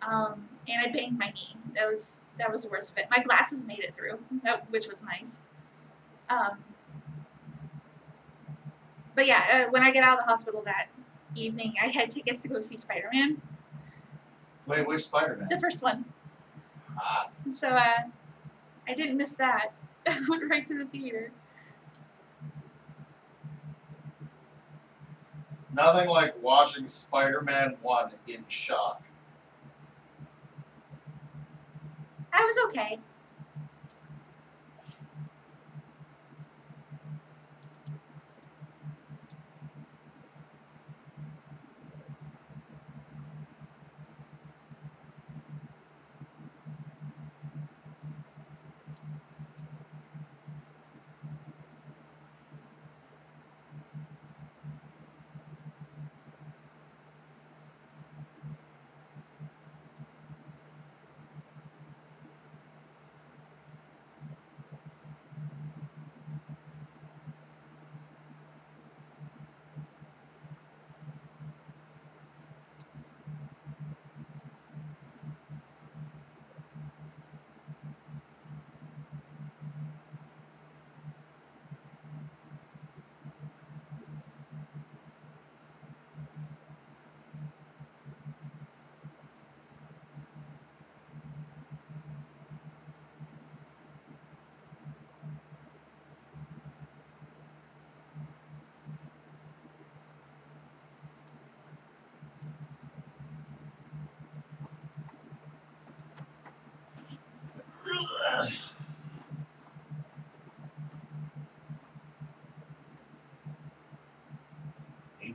And I banged my knee. That was the worst of it. My glasses made it through, which was nice. But yeah, when I got out of the hospital that evening, I had tickets to go see Spider-Man. Wait, which Spider-Man? The first one. Hot. So I didn't miss that. I went right to the theater. Nothing like watching Spider-Man 1 in shock. I was okay.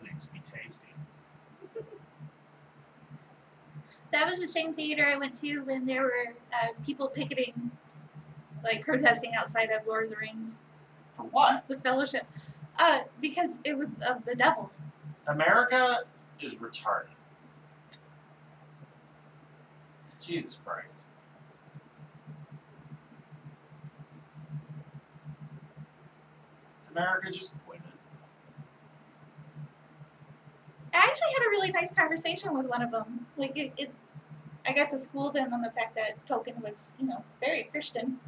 seasonings be tasty. That was the same theater I went to when there were people picketing, like protesting outside of Lord of the Rings, For what? the Fellowship, because it was of the devil. America is retarded. Jesus Christ. America just quit it. I actually had a really nice conversation with one of them. Like I got to school them on the fact that Tolkien was, very Christian.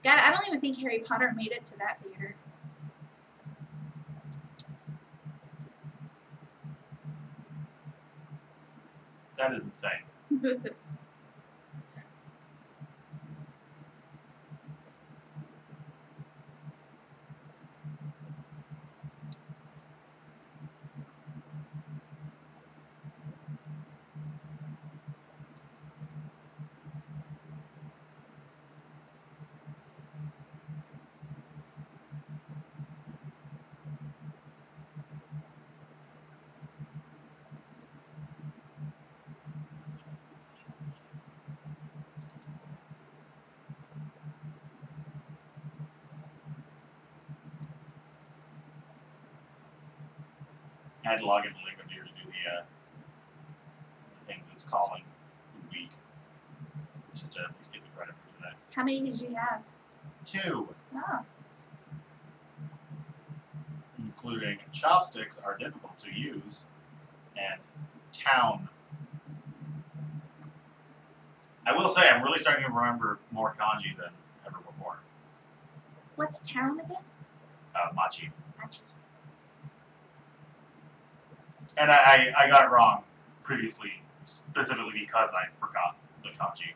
God, I don't even think Harry Potter made it to that theater. That is insane. I had to log into Lingodeer to do the things it's calling week. Just to at least get the credit for today. How many did you have? 2, Oh. including chopsticks are difficult to use, and town. I will say I'm really starting to remember more kanji than ever before. What's town again? Machi. Machi. And I got it wrong previously, specifically because I forgot the kanji.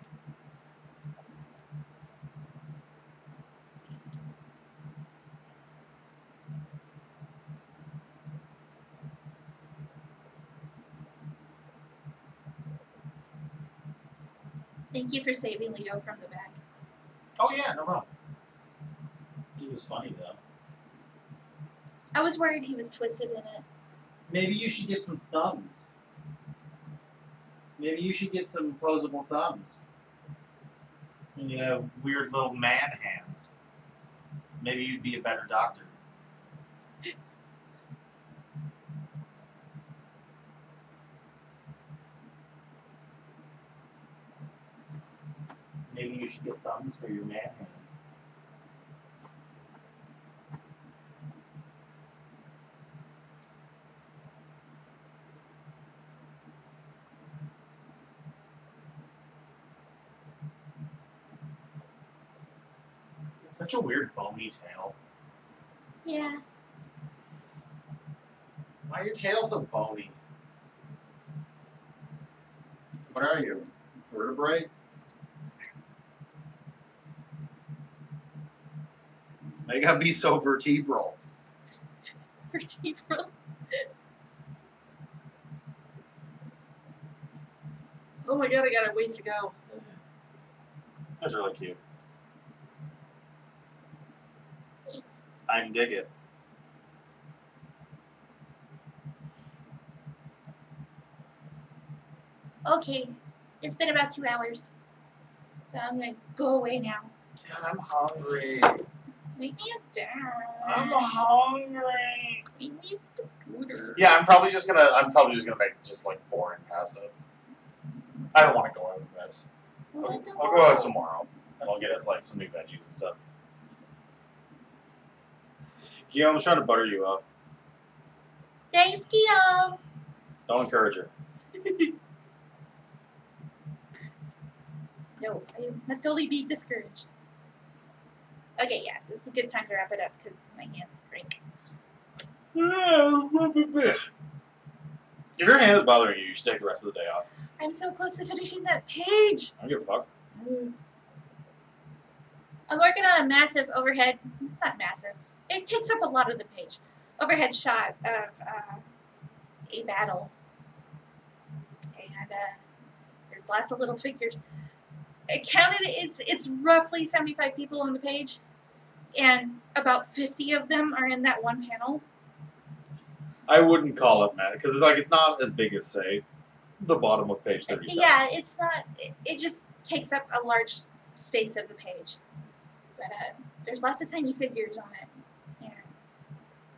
Thank you for saving Leo from the bag. Oh yeah, no problem. He was funny though. I was worried he was twisted in it. Maybe you should get some thumbs. Maybe you should get some opposable thumbs. And you have weird little man hands. Maybe you'd be a better doctor. Maybe you should get thumbs for your man hands. Such a weird bony tail. Yeah. Why are your tail so bony? What are you? Vertebrae? They gotta be so vertebral. Vertebral. Oh my god, I got a ways to go. That's really cute. Thanks. I dig it. Okay, it's been about 2 hours. So I'm gonna go away now. God, I'm hungry. Make me a dad. I'm hungry. Make me scooter. Yeah, I'm probably just gonna make just like boring pasta. I don't want to go out with this. I'll go out tomorrow and I'll get us like some new veggies and stuff. Yeah, I'm trying to butter you up. Thanks, Guillaume. Don't encourage her. No, I must only be discouraged. Okay, yeah, this is a good time to wrap it up because my hands crank. If your hand is bothering you, you should take the rest of the day off. I'm so close to finishing that page. I don't give a fuck. I'm working on a massive overhead. It's not massive. It takes up a lot of the page. Overhead shot of a battle, and there's lots of little figures. it counted. It's roughly 75 people on the page, and about 50 of them are in that one panel. I wouldn't call it mad because it's not as big as say the bottom of page 37. Yeah, it's not. It just takes up a large space of the page, but there's lots of tiny figures on it, and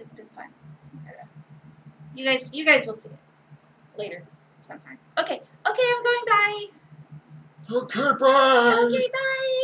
it's been fun. But, you guys will see it later sometime. Okay, I'm going. Bye. Okay, bye. Okay, bye.